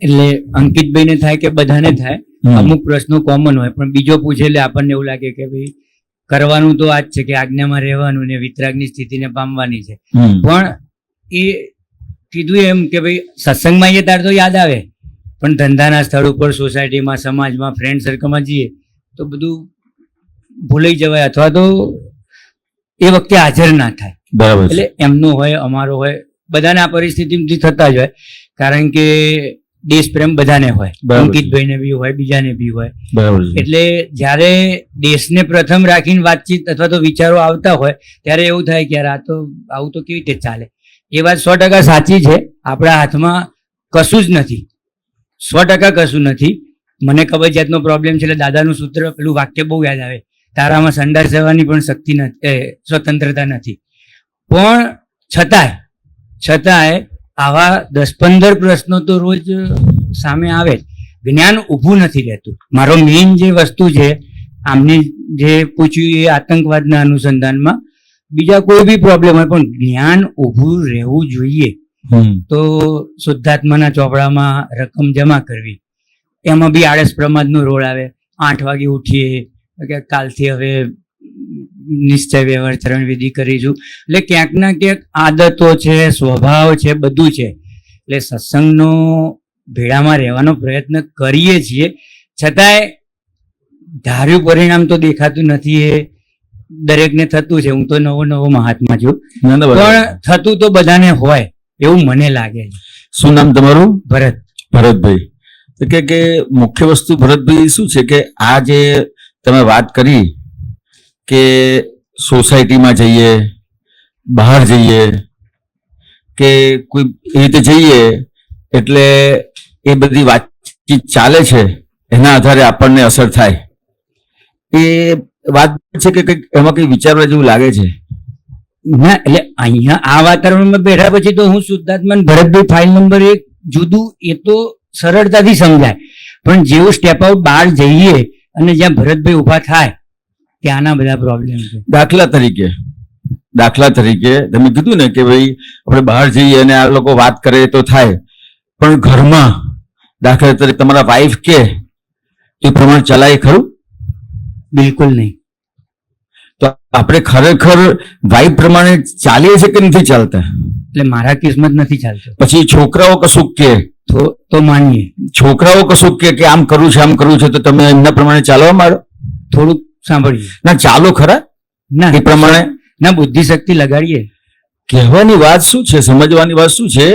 એટલે અંકિતભાઈને થાય કે બધાને થાય, અમુક પ્રશ્નો કોમન હોય, પણ બીજો પૂછે એટલે આપણને એવું લાગે કે ભાઈ કરવાનું તો આ જ છે કે આજ્ઞામાં રહેવાનું ને વિતરાગની સ્થિતિને પામવાની છે. પણ એ કીધું એમ કે ભાઈ સત્સંગમાં જઈએ ત્યારે તો યાદ આવે, પણ ધંધાના સ્થળ ઉપર, સોસાયટીમાં, સમાજમાં, ફ્રેન્ડ સર્કલમાં જઈએ તો બધું ભૂલાઈ જવાય, અથવા તો એ વખતે હાજર ના થાય. બરાબર. એટલે એમનો હોય, અમારો હોય, બધાને આ પરિસ્થિતિથી થતા જ હોય, કારણ કે દેશ પ્રેમ બધાને હોય, અંકિતભાઈને બી હોય, બીજાને બી હોય. બરાબર. એટલે જ્યારે દેશને પ્રથમ રાખીને વાતચીત અથવા તો વિચારો આવતા હોય ત્યારે એવું થાય કે યાર આ તો આવું તો કેવી રીતે ચાલે. એ વાત 100% સાચી છે. આપણા હાથમાં કશું જ નથી, 100% કશું નથી. મને કબજિયાતનો પ્રોબ્લેમ છે એટલે દાદાનું સૂત્ર, પેલું વાક્ય બહુ યાદ આવે, તારામાં સંડાસ જવાની પણ શક્તિ નથી, સ્વતંત્રતા નથી. પણ છતાંય આવા 10-15 પ્રશ્નો તો રોજ સામે આવે જ. જ્ઞાન ઊભું નથી રહેતું. મારો મેઇન જે વસ્તુ છે, આમને જે પૂછ્યું એ આતંકવાદના અનુસંધાનમાં, બીજા કોઈ બી પ્રોબ્લેમ હોય પણ જ્ઞાન ઊભું રહેવું જોઈએ. તો શુદ્ધાત્માના ચોપડામાં રકમ જમા કરવી, એમાં બી આળસ પ્રમાદનો રોલ આવે. 8 વાગે ઉઠીએ કે કાલથી હવે નિશ્ચય વ્યવહાર ચરણ વિધિ કરીશું. એટલે ક્યાંક ના ક્યાંક આદતો છે, સ્વભાવ છે, બધું છે. એટલે સત્સંગનો ભેળામાં રહેવાનો પ્રયત્ન કરીએ છીએ, છતાંય ધાર્યું પરિણામ તો દેખાતું નથી. એ દરેકને થતું છે. હું તો નવો મહાત્મા છું, પણ થતું તો બધાને હોય એવું મને લાગે છે. શું નામ તમારું? ભરત. ભરતભાઈ. તો કે મુખ્ય વસ્તુ ભરતભાઈ શું છે કે આ જે તમે વાત કરી કે સોસાયટીમાં જઈએ, બહાર જઈએ, કે કોઈ એ રીતે જઈએ એટલે એ બધી વાતચીત ચાલે છે, એના આધારે આપણને અસર થાય. એ વાત છે કે કંઈક એમાં કંઈ વિચારવા જેવું લાગે છે. ના, એટલે અહીંયા આ વાતાવરણમાં બેઠા પછી તો હું શુદ્ધાત્મા ભરતભાઈ ફાઇલ નંબર 1 જુદું, એ તો સરળતાથી સમજાય. પણ જેવું સ્ટેપ આઉટ બહાર જઈએ અને જ્યાં ભરતભાઈ ઉભા થાય ત્યાંના બધા પ્રોબ્લેમ છે. દાખલા તરીકે તમે કીધું ને કે ભાઈ આપણે બહાર જઈએ અને આ લોકો વાત કરે તો થાય, પણ ઘરમાં દાખલા તરીકે તમારા વાઈફ કે એ પ્રમાણે ચલાય ખરું? બિલકુલ નહીં. તો આપણે ખરેખર વાઈફ પ્રમાણે ચાલીએ છીએ કે નથી ચાલતા? એટલે મારા કેસમાં જ નથી ચાલતો. પછી છોકરાઓ કશું કે તો માનીએ, છોકરાઓ કશું કે આમ કરવું છે, આમ કરવું છે, તો તમે એમના પ્રમાણે ચાલવા માંડો. થોડુંક સાંભળીએ. ના, ચાલો ખરા ના, એ પ્રમાણે ના, બુદ્ધિ શક્તિ લગાડીએ. કહેવાની વાત શું છે, સમજવાની વાત શું છે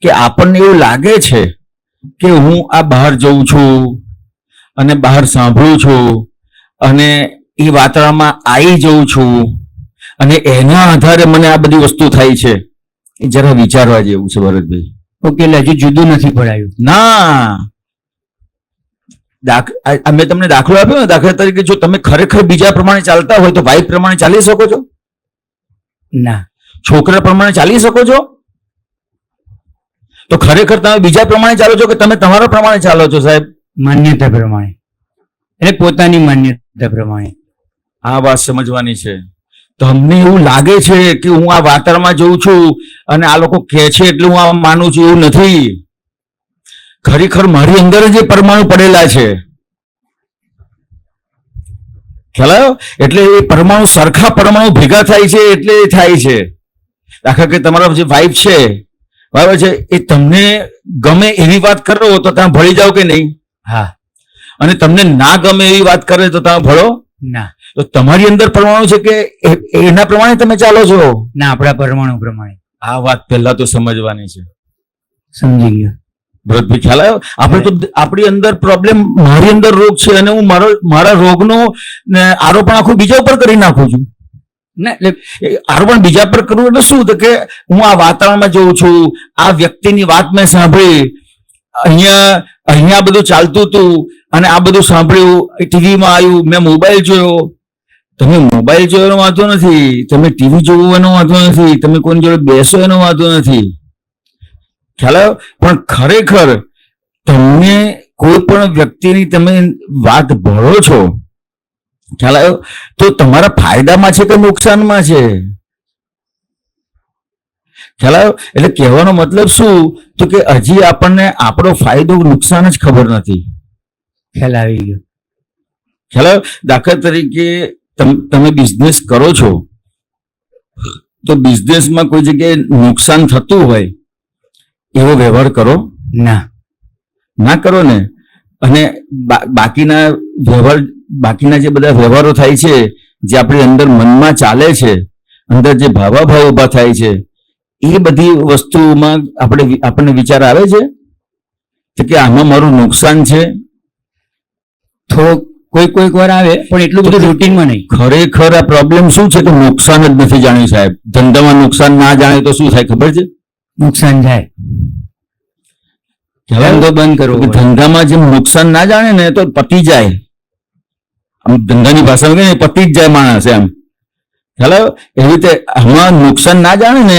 કે આપણને એવું લાગે છે કે હું આ બહાર જઉં છું અને બહાર સાંભળું છું અને એ વાતાવરણમાં આવી જઉં છું અને એના આધારે મને આ બધી વસ્તુ થાય છે. એ જરા વિચારવા જેવું છે ભરતભાઈ. ઓકે, એટલે હજુ જુદું નથી પડાયું. ના, મેં તમને દાખલો આપ્યો ને, દાખલા તરીકે જો તમે ખરેખર બીજા પ્રમાણે ચાલતા હોય તો વાઈફ પ્રમાણે ચાલી શકો છો? ના. છોકરા પ્રમાણે ચાલી શકો છો? તો ખરેખર તમે બીજા પ્રમાણે ચાલો છો કે તમે તમારા પ્રમાણે ચાલો છો? સાહેબ, માન્યતા પ્રમાણે, એટલે પોતાની માન્યતા પ્રમાણે. આ વાત સમજવાની છે. તમને એવું લાગે છે કે હું આ વાતાવરણમાં જઉં છું અને આ લોકો કહે છે એટલે હું આ માનું છું, એવું નથી. ખરેખર મારી અંદર જે પરમાણુ પડેલા છે, ખ્યાલ આવ્યો? એટલે એ પરમાણુ સરખા પરમાણુ ભેગા થાય છે એટલે એ થાય છે. દાખલા કે તમારા જે વાઈફ છે, બરાબર છે, એ તમને ગમે એવી વાત કરો તો તમે ભળી જાઓ કે નહીં? હા. અને તમને ના ગમે એવી વાત કરે તો તમે ભળો? ના. તો તમારી અંદર પરમાણુ છે કે એના પ્રમાણે તમે ચાલો છો? ના, આપણા પરમાણુ પ્રમાણે. આ વાત પહેલા તો સમજવાની છે. સમજી ગયો. ભરતભાઈ, ખ્યાલ આવ્યો? આપણે તો આપણી અંદર પ્રોબ્લેમ, મારી અંદર રોગ છે અને હું મારા રોગનો આરોપણ આખું બીજા ઉપર કરી નાખું છું. ના, એટલે આરોપણ બીજા પર કરવું એટલે શું? તો કે હું આ વાતાવરણમાં જઉં છું, આ વ્યક્તિની વાત મેં સાંભળી, અહીંયા બધું ચાલતું હતું અને આ બધું સાંભળ્યું, ટીવીમાં આવ્યું, મેં મોબાઈલ જોયો. તમે મોબાઈલ જોયો એનો વાંધો નથી, તમે ટીવી જોવું એનો વાંધો નથી, તમે કોઈની જોડે બેસો એનો વાંધો નથી. ખ્યાલ આવ્યો? પણ ખરેખર તમને કોઈ પણ વ્યક્તિની તમે વાત ભળો છો, ખ્યાલ આવ્યો, તો તમારા ફાયદામાં છે કે નુકસાનમાં છે? ખ્યાલ આવ્યો? એટલે કહેવાનો મતલબ શું? તો કે હજી આપણને આપણો ફાયદો નુકસાન જ ખબર નથી. ખ્યાલ આવી ગયો. ખ્યાલ આવ્યો? દાખલા તરીકે તમે બિઝનેસ કરો છો, તો બિઝનેસમાં કોઈ જગ્યાએ નુકસાન થતું હોય એવો વ્યવહાર કરો? ના કરો ને. અને બાકીના જે બધા વ્યવહારો થાય છે, જે આપણી અંદર મનમાં ચાલે છે, અંદર જે ભાવાભાવ ઉભા થાય છે, એ બધી વસ્તુમાં આપણને વિચાર આવે છે કે આમાં મારું નુકસાન છે? થોડોક કોઈક વાર આવે, પણ એટલું બધું રૂટીનમાં નહીં. ખરેખર આ પ્રોબ્લેમ શું છે કે નુકસાન જ નથી જાણ્યું સાહેબ. ધંધામાં નુકસાન ના જાણે તો શું થાય ખબર છે? નુકસાન જાય. ધંધો બંધ કરવો. ધંધામાં જેમ નુકસાન ના જાણે ને તો પતી જાય. આમ ધંધાની ભાષામાં કે પતી જ જાય માણસ એમ. ખ્યાલ આવ્યો? એવી રીતે આમાં નુકસાન ના જાણે ને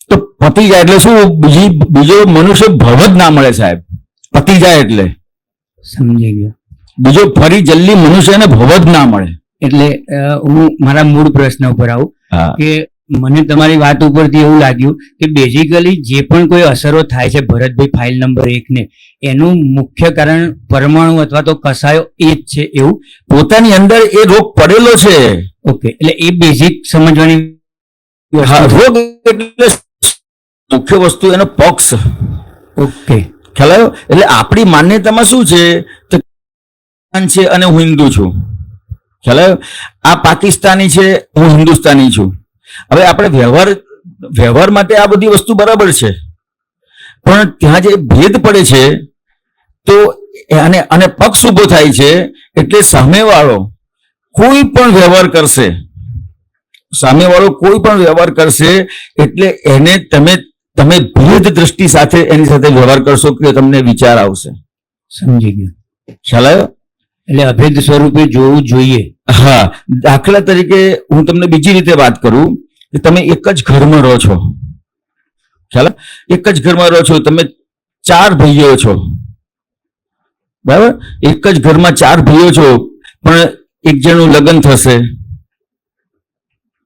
તો પતી જાય. એટલે શું? બીજો મનુષ્ય ભવ જ ના મળે સાહેબ. પતી જાય એટલે. સમજી ગયો. બીજો ફરી જલ્દી મનુષ્યને ભવ જ ના મળે. એટલે હું મારા મૂળ પ્રશ્ન ઉપર આવું કે મને તમારી વાત ઉપરથી એવું લાગ્યું કે બેઝિકલી જે પણ કોઈ અસરો થાય છે ભરતભાઈ ફાઇલ નંબર 1 ને, એનું મુખ્ય કારણ પરમાણુ અથવા તો કસાયો એ જ છે એવું? પોતાની અંદર એ રોગ પડેલો છે. ઓકે, એટલે એ બેઝિક સમજવાની રોગ એટલે મુખ્ય વસ્તુ એનો પક્ષ. ઓકે, ખ્યાલ આવ્યો? એટલે આપણી માન્યતામાં શું છે છે અને હું હિન્દુ છું. ખ્યાલ આવ્યો? આ પાકિસ્તાની છે, હું હિન્દુસ્તાની છું. હવે આપણે વ્યવહાર માટે આ બધી વસ્તુ બરાબર છે, પણ ત્યાં જે ભેદ પડે છે તો અને પક્ષ ઉભો થાય છે એટલે સામેવાળો કોઈ પણ વ્યવહાર કરશે એટલે એને તમે ભેદ દ્રષ્ટિ સાથે એની સાથે વ્યવહાર કરશો કે તમને વિચાર આવશે. સમજી ગયો. ખ્યાલ આવ્યો? એટલે અભેદ સ્વરૂપે જોવું જોઈએ. હા, દાખલા તરીકે હું તમને બીજી રીતે વાત કરું કે તમે એક જ ઘરમાં રહો છો. ખ્યાલ? એક જ ઘરમાં રહો છો, તમે 4 ભાઈઓ છો, બરાબર? એક જ ઘરમાં 4 ભાઈઓ છો, પણ એક જણનું લગ્ન થશે.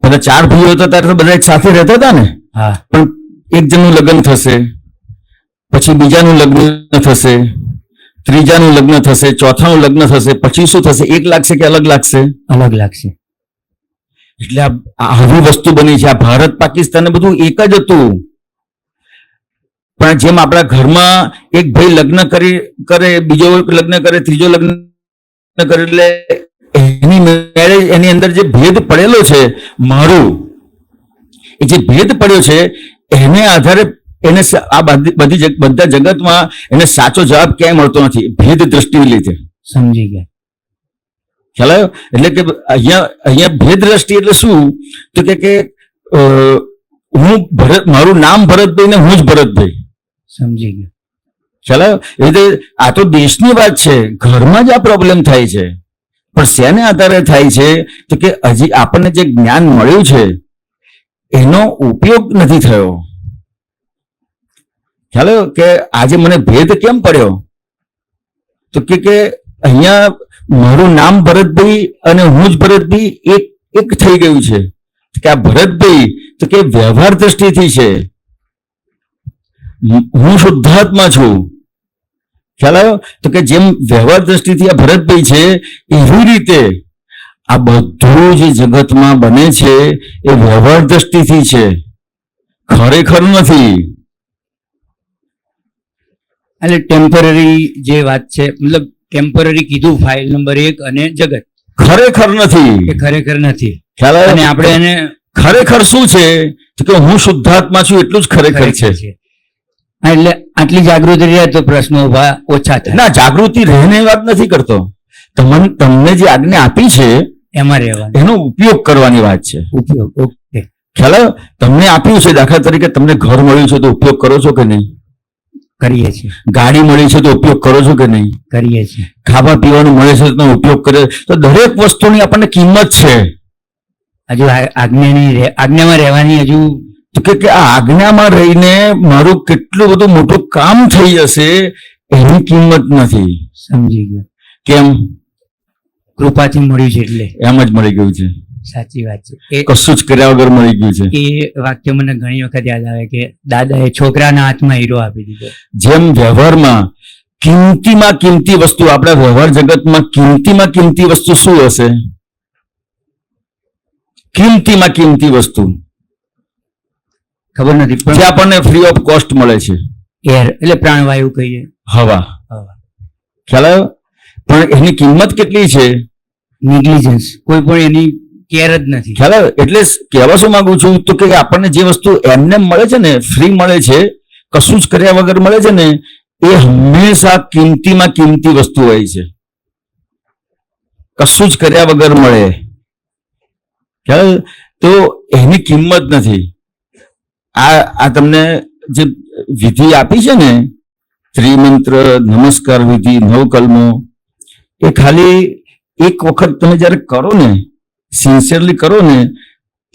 બધા 4 ભાઈઓ હતા ત્યારે બધા એક સાથે રહેતા હતા ને? હા. પણ એક જણનું લગ્ન થશે, પછી બીજાનું લગ્ન થશે, ત્રીજાનું લગ્ન થશે, ચોથાનું લગ્ન થશે, પછી શું થશે? એક લાગશે કે અલગ લાગશે? અલગ લાગશે. એટલે આવી વસ્તુ બની છે. આ ભારત પાકિસ્તાન બધું એક જ હતું, પણ જેમ આપણા ઘરમાં એક ભાઈ લગ્ન કરે, બીજો લગ્ન કરે, ત્રીજો લગ્ન કરે, એટલે એની મેરેજ, એની અંદર જે ભેદ પડેલો છે મારું, એ જે ભેદ પડ્યો છે એને આધારે એને આ બધા જગતમાં એને સાચો જવાબ ક્યાંય મળતો નથી, ભેદ દ્રષ્ટિને લીધે. સમજી ગયા. ખ્યાલ આવ્યો? એટલે કે અહીંયા ભેદ દ્રષ્ટિ એટલે શું? તો કે હું મારું નામ ભરતભાઈ ને હું જ ભરતભાઈ. સમજી ગયો. ખ્યાલ આવ્યો? એટલે આ તો દેશની વાત છે, ઘરમાં જ આ પ્રોબ્લેમ થાય છે. પણ શેને આધારે થાય છે? તો કે હજી આપણને જે જ્ઞાન મળ્યું છે એનો ઉપયોગ નથી થયો. ખ્યાલ આવ્યો? કે આજે મને ભેદ કેમ પડ્યો? તો કે અહીંયા મારું નામ ભરતભાઈ અને હું જ ભરતભાઈ એક થઈ ગયું છે. કે આ ભરતભાઈ તો કે વ્યવહાર દ્રષ્ટિથી છે, હું શુદ્ધાત્મા છું. ખ્યાલ આવ્યો? તો કે જેમ વ્યવહાર દ્રષ્ટિથી આ ભરતભાઈ છે એવી રીતે આ બધું જે જગતમાં બને છે એ વ્યવહાર દ્રષ્ટિથી છે, ખરેખર નથી. એટલે ટેમ્પરરી જે વાત છે, મતલબ ટેમ્પરરી કીધું ફાઇલ નંબર 1 અને જગત, ખરેખર નથી. એ ખરેખર નથી. ખ્યાલ આવ્યો? અને આપણે એને ખરેખર શું છે? તો કે હું શુદ્ધાત્મા છું એટલું જ ખરેખર છે. હા, એટલે આટલી જાગૃતિ રહે તો પ્રશ્નો ઉભા ઓછા થાય. ના, જાગૃતિ રહીને વાત નથી કરતો. તમને જે આજ્ઞા આપી છે એમાં રહેવાનું એનો ઉપયોગ કરવાની વાત છે. ઉપયોગ. ઓકે, ખ્યાલ આવ્યો? તમને આપ્યું છે, દાખલા તરીકે તમને ઘર મળ્યું છે તો ઉપયોગ કરો છો કે નહીં? કરીએ છીએ, ગાડી મળી છે તો ઉપયોગ કરો છો કે નહીં? કરીએ છીએ. ખાવા પીવાનું મળે છે તો ઉપયોગ કરે. તો દરેક વસ્તુની આપણને કિંમત છે. હજુ આજ્ઞામાં રહેવાની હજુ તો કે આ આજ્ઞામાં રહીને મારું કેટલું બધું મોટું કામ થઈ જશે એની કિંમત નથી. સમજી ગયો. કેમ? કૃપાથી મળ્યું છે એટલે. એમ જ મળી ગયું છે, સાચી વાત છે. કશું જ કર્યા વગર મળી ગયું છે. એ વાક્ય મને ઘણી વખત યાદ આવે કે દાદાએ છોકરાના હાથમાં હીરો આપી દીધો. જેમ વ્યવહારમાં કિંમતી વસ્તુ, આપણા વ્યવહાર જગતમાં કિંમતી વસ્તુ શું હશે? કિંમતી વસ્તુ ખબર નથી, જે પણ આપણને ફ્રી ઓફ કોસ્ટ મળે છે. એર એટલે પ્રાણવાયુ કહીએ. હવા. ખ્યાલ આવ્યો? પણ એની કિંમત કેટલી છે? નિગ્લિજન્સ, કોઈ પણ એની કેર જ નથી. ખ્યાલ આવ્યો? એટલે કહેવા શું માંગુ છું તો કે આપણને જે વસ્તુ એમને મળે છે ને, ફ્રી મળે છે, કશું જ કર્યા વગર મળે છે ને, એ હંમેશા કિંમતી વસ્તુ હોય છે. કશું જ કર્યા વગર મળે, ખ્યાલ? તો એની કિંમત નથી. આ તમને જે વિધિ આપી છે ને, ત્રિમંત્ર, નમસ્કાર વિધિ, નવકલ્મો, એ ખાલી એક વખત તમે જયારે કરો ને, સિન્સિયરલી કરો ને,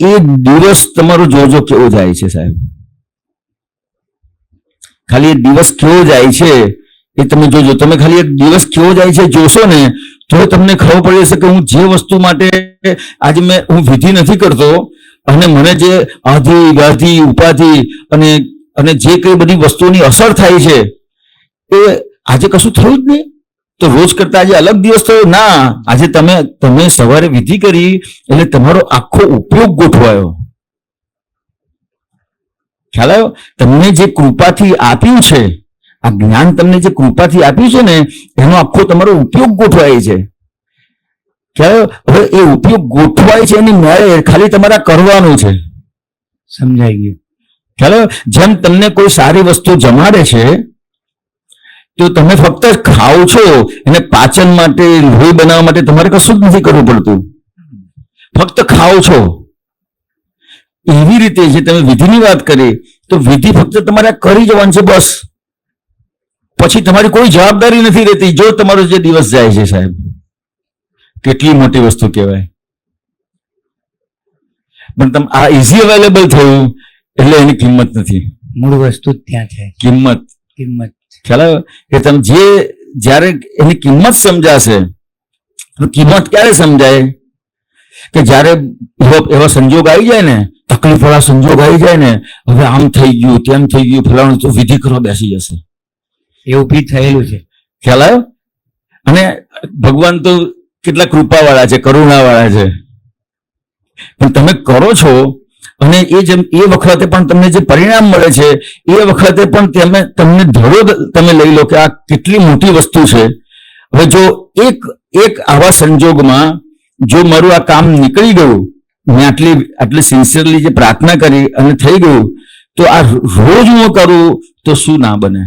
એ દિવસ તમારો જોજો કેવો જાય છે સાહેબ. ખાલી એ દિવસ કેવો જાય છે એ તમે જોજો. તમે ખાલી એક દિવસ કેવો જાય છે જોશો ને તો તમને ખબર પડી જશે કે હું જે વસ્તુ માટે આજે હું વિધિ નથી કરતો અને મને જે આધિ વ્યાધિ ઉપાધિ અને જે કઈ બધી વસ્તુઓની અસર થાય છે એ આજે કશું થયું જ નહીં, તો રોજ કરતા આજે અલગ દિવસ થયો ના. આજે તમે સવારે વિધિ કરી એટલે તમારો આખો ઉપયોગ ગોઠવાયો. ખ્યાલ આવ્યો? તમને જે કૃપાથી આપ્યું છે, આ જ્ઞાન તમને જે કૃપાથી આપ્યું છે ને, એનો આખો તમારો ઉપયોગ ગોઠવાય છે. ખ્યાલ આવ્યો? હવે એ ઉપયોગ ગોઠવાય છે એની મેળે ખાલી તમારા કરવાનું છે. સમજાઈ ગયું. ખ્યાલ આવ્યો? જેમ તમને કોઈ સારી વસ્તુ જમાડે છે તો તમે ફક્ત ખાઓ છો, એને પાચન માટે, લોહી બનાવવા માટે તમારે કશું જ નથી કરવું પડતું, ફક્ત ખાઓ છો. એવી રીતે જે તમે વિધિની વાત કરી, તો વિધિ ફક્ત તમારે કરી જવાનું છે બસ. પછી તમારી કોઈ જવાબદારી નથી રહેતી. જો તમારો જે દિવસ જાય છે સાહેબ, કેટલી મોટી વસ્તુ કહેવાય. પણ તમે આ ઇઝી અવેલેબલ થયું એટલે એની કિંમત નથી. મૂળ વસ્તુ જ ત્યાં છે, કિંમત. ખ્યાલ આવ્યો? કે તમે જ્યારે એની કિંમત સમજાશે, કિંમત ક્યારે સમજાય? કે જ્યારે એવા સંજોગ આવી જાય ને, તકલીફ વાળા સંજોગ આવી જાય ને, હવે આમ થઈ ગયું, તેમ થઈ ગયું, ફલાણું, તો વિધિ કરવા બેસી જશે. એવું બી થયેલું છે. ખ્યાલ આવ્યો? અને ભગવાન તો કેટલા કૃપાવાળા છે, કરુણાવાળા છે. પણ તમે કરો છો અને એ વખતે પણ તમને જે પરિણામ મળે છે એ વખતે પણ તમને ધડો તમે લઈ લો કે આ કેટલી મોટી વસ્તુ છે. હવે જો એક આવા સંજોગમાં જો મારું આ કામ નીકળી ગયું, મેં આટલી સિન્સિયરલી જે પ્રાર્થના કરી અને થઈ ગયું, તો આ રોજ હું કરું તો શું ના બને?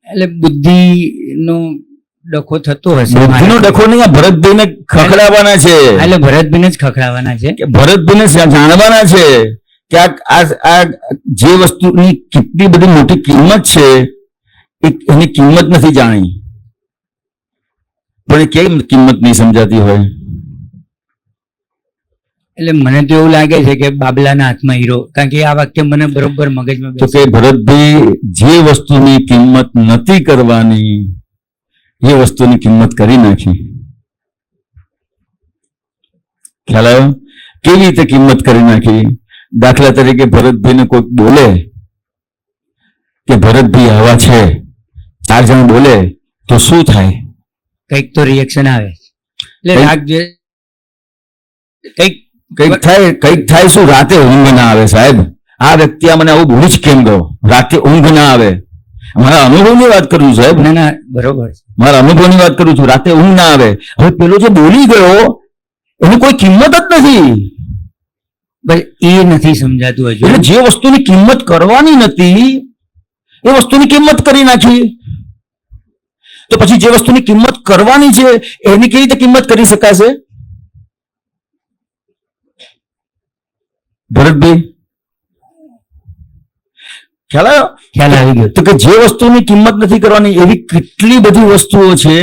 એટલે બુદ્ધિનો ડખો થતો હશે. બુદ્ધિનો ડખો નહીં, આ ભરતભાઈને ખખડાવવાના છે. એટલે ભરતભાઈને જ ખખડાવવાના છે, કે ભરતભાઈને જાણવાના છે કે આ જે વસ્તુની કેટલી બધી મોટી કિંમત છે એની કિંમત નથી જાણી. પણ એ કેમ કિંમત નહીં સમજાતી હોય? એટલે મને તો એવું લાગે છે કે બાબલાના હાથમાં હીરો, કારણ કે આ વાક્ય મને બરોબર મગજમાં તો કે ભરતભાઈ જે વસ્તુની કિંમત નથી કરવાની એ વસ્તુની કિંમત કરી નાખી. ખ્યાલ આવ્યો? કેવી રીતે કિંમત કરી નાખી? દાખલા તરીકે ભરતભાઈને કોઈક બોલે કે ભરતભાઈ આવા છે, ચાર જણ બોલે તો શું થાય? કંઈક તો રિએક્શન આવે એટલે કંઈક- રાગ જે કંઈક કંઈક થાય શું? રાતે ઊંઘ ના આવે સાહેબ. આ વ્યક્તિ આ મને આવું બોલી જ કેમ ગયો? રાતે ઊંઘ ના આવે. મારા અનુભવની વાત કરું છું સાહેબ, ના ના બરોબર છે. મારા અનુભવની વાત કરું છું. રાતે ઊંઘ ના આવે. હવે પેલો જે બોલી ગયો એની કોઈ કિંમત જ નથી. બસ એ નથી સમજાતું હજુ. એટલે જે વસ્તુની કિંમત કરવાની નથી એ વસ્તુની કિંમત કરી નાખી. તો પછી જે વસ્તુની કિંમત કરવાની છે એની કેવી રીતે કિંમત કરી શકાશે? ભરતભાઈ ખ્યાલ આવ્યો? ખ્યાલ આવી ગયો. તો કે જે વસ્તુની કિંમત નથી કરવાની એવી કેટલી બધી વસ્તુઓ છે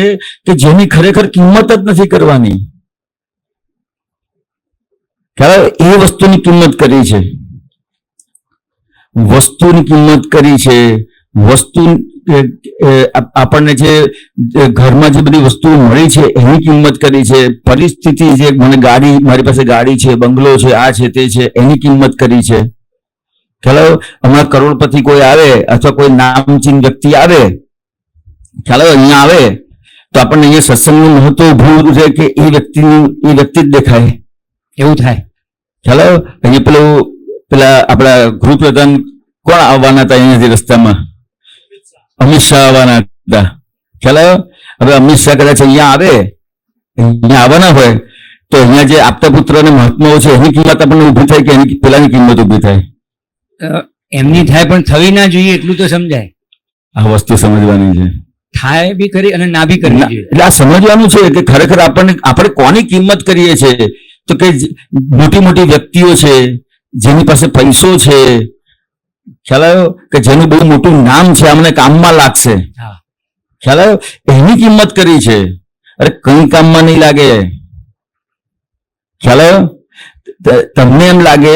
કે જેની ખરેખર કિંમત જ નથી કરવાની. ખ્યાલ આવ્યો? એ વસ્તુની કિંમત કરી છે, વસ્તુની કિંમત કરી છે. વસ્તુ આપણને જે ઘરમાં જે બધી વસ્તુઓ મળી છે એની કિંમત કરી છે. પરિસ્થિતિ જે મને ગાડી, મારી પાસે ગાડી છે, બંગલો છે, આ છે તે છે, એની કિંમત કરી છે. ખ્યાલ આવ્યો? હમણાં કરોડપતિ કોઈ આવે અથવા કોઈ નામચીન વ્યક્તિ આવે, ખ્યાલ આવ્યો? અહીંયા આવે તો આપણને અહીંયા સત્સંગનું મહત્વ ઉભું છે કે એ વ્યક્તિ જ દેખાય એવું થાય. ખ્યાલ આવ્યો? અહીંયા પેલા આપણા ગૃહપ્રધાન કોણ આવવાના હતા અહીંયાથી રસ્તામાં? અમિત શાહ આવવાના હતા. ખ્યાલ આવ્યો? હવે અમિત શાહ કદાચ અહીંયા આવે, અહીંયા આવવાના હોય તો અહીંયા જે આપતા પુત્ર અને મહાત્માઓ છે એની કિંમત આપણને ઉભી થાય કે એની પેલાની કિંમત ઉભી થાય? એમની થાય પણ થવી ના જોઈએ એટલું તો સમજાય. આ વસ્તુ સમજવાની છે. થાય બી કરી અને ના બી કરવી જોઈએ. એટલે આ સમજવાનું છે કે ખરેખર આપણે કોની કિંમત કરીએ છીએ? તો કે મોટી મોટી વ્યક્તિઓ છે, જેની પાસે પૈસો છે, ખ્યાલ આવ્યો? કે જેનું બહુ મોટું નામ છે, અમને કામમાં લાગશે. હા. ખ્યાલ આવ્યો? એની કિંમત કરી છે. અરે કઈ કામમાં નહીં લાગે. ખ્યાલ આવ્યો? તમને એમ લાગે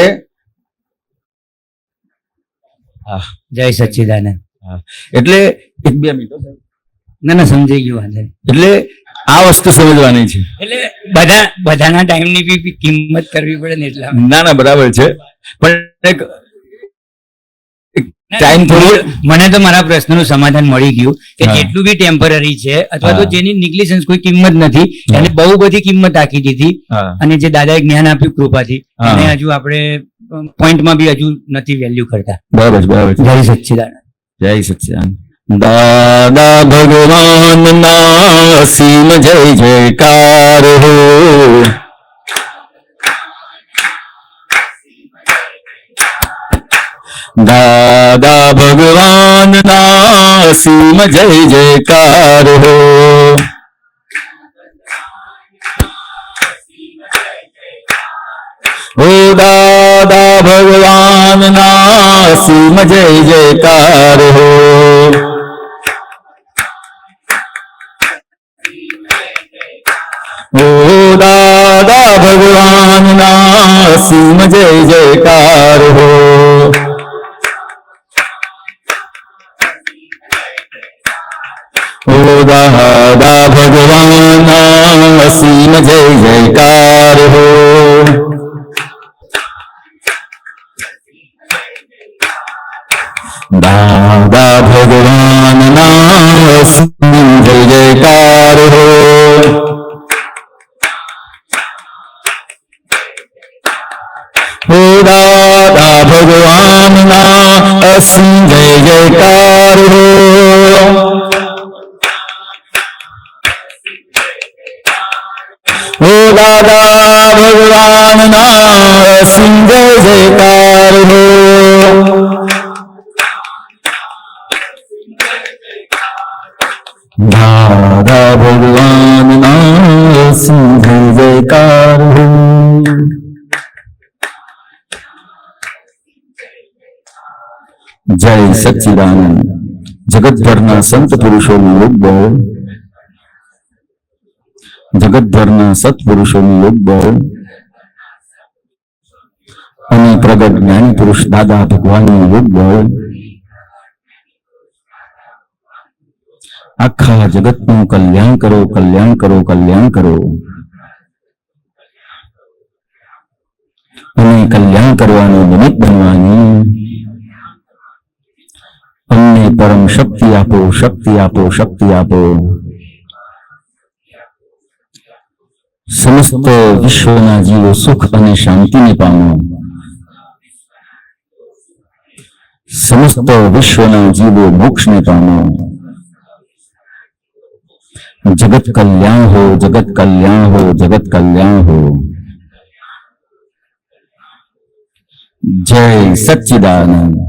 જય સચ્ચિદાનંદ. એટલે 1-2 મિનિટ. ના ના સમજાઈ ગયું વાંધો નહીં. એટલે આ વસ્તુ સમજવાની છે. એટલે બધાના ટાઈમની બી કિંમત કરવી પડે ને એટલા. ના ના બરાબર છે, પણ એક ટાઈમ થોડો મને તો મારા પ્રશ્નનું સમાધાન મળી ગયું કે હા. જેટલું બી ટેમ્પરરી છે અથવા તો હા. જેની નિગ્લિજન્સ કોઈ કિંમત નથી હા. એને બહુ બધી કિંમત આખી દીધી હા અને જે દાદાએ જ્ઞાન આપ્યું કૃપાથી હા. એને હજુ આપણે પોઈન્ટમાં બી હજુ નથી વેલ્યુ કરતા. બરાબર છે, બરાબર છે. જય સચ્ચિદાનંદ. જય સચ્ચિદાનંદ. દાદા ભગવાન ના અસીમ જય જયકાર હો. દાદા ભગવાન ના અસીમ જય જયકાર હો. ઓ દાદા ભગવાન ના અસીમ જય જયકાર હો. ઓ દાદા ભગવાન ના અસીમ જય જયકાર હો. ઓ દાદા ભગવાન ના અસીમ જય જયકાર હો. દાદા ભગવાન ના અસીમ જય જયકાર હો. હો દાદા ભગવાન ના અસીમ જય જયકાર હો. હો દાદા ભગવાન ના અસીમ જય જયકાર હો. દાદા ભગવાન ના અસીમ જય જયકાર હો. જય સચ્ચિદાનંદ. જગતભરના સંત પુરુષોનું યોગ બળ, જગતભરના સત્પુરુષોનું યોગ બળ અને પ્રગટ જ્ઞાની પુરુષ દાદા ભગવાનનું યોગ બળ આખા જગતનું કલ્યાણ કરો, કલ્યાણ કરો, કલ્યાણ કરો. અને કલ્યાણ કરવાનું નિમિત્ત બનવાની અમને પરમ શક્તિ આપો, શક્તિ આપો, શક્તિ આપો. સમસ્ત વિશ્વના જીવો સુખ અને શાંતિને પામો. સમસ્ત વિશ્વના જીવો મોક્ષને પામો. જગત કલ્યાણ હો, જગત કલ્યાણ હો, જગત કલ્યાણ હો. જય સચ્ચિદાનંદ.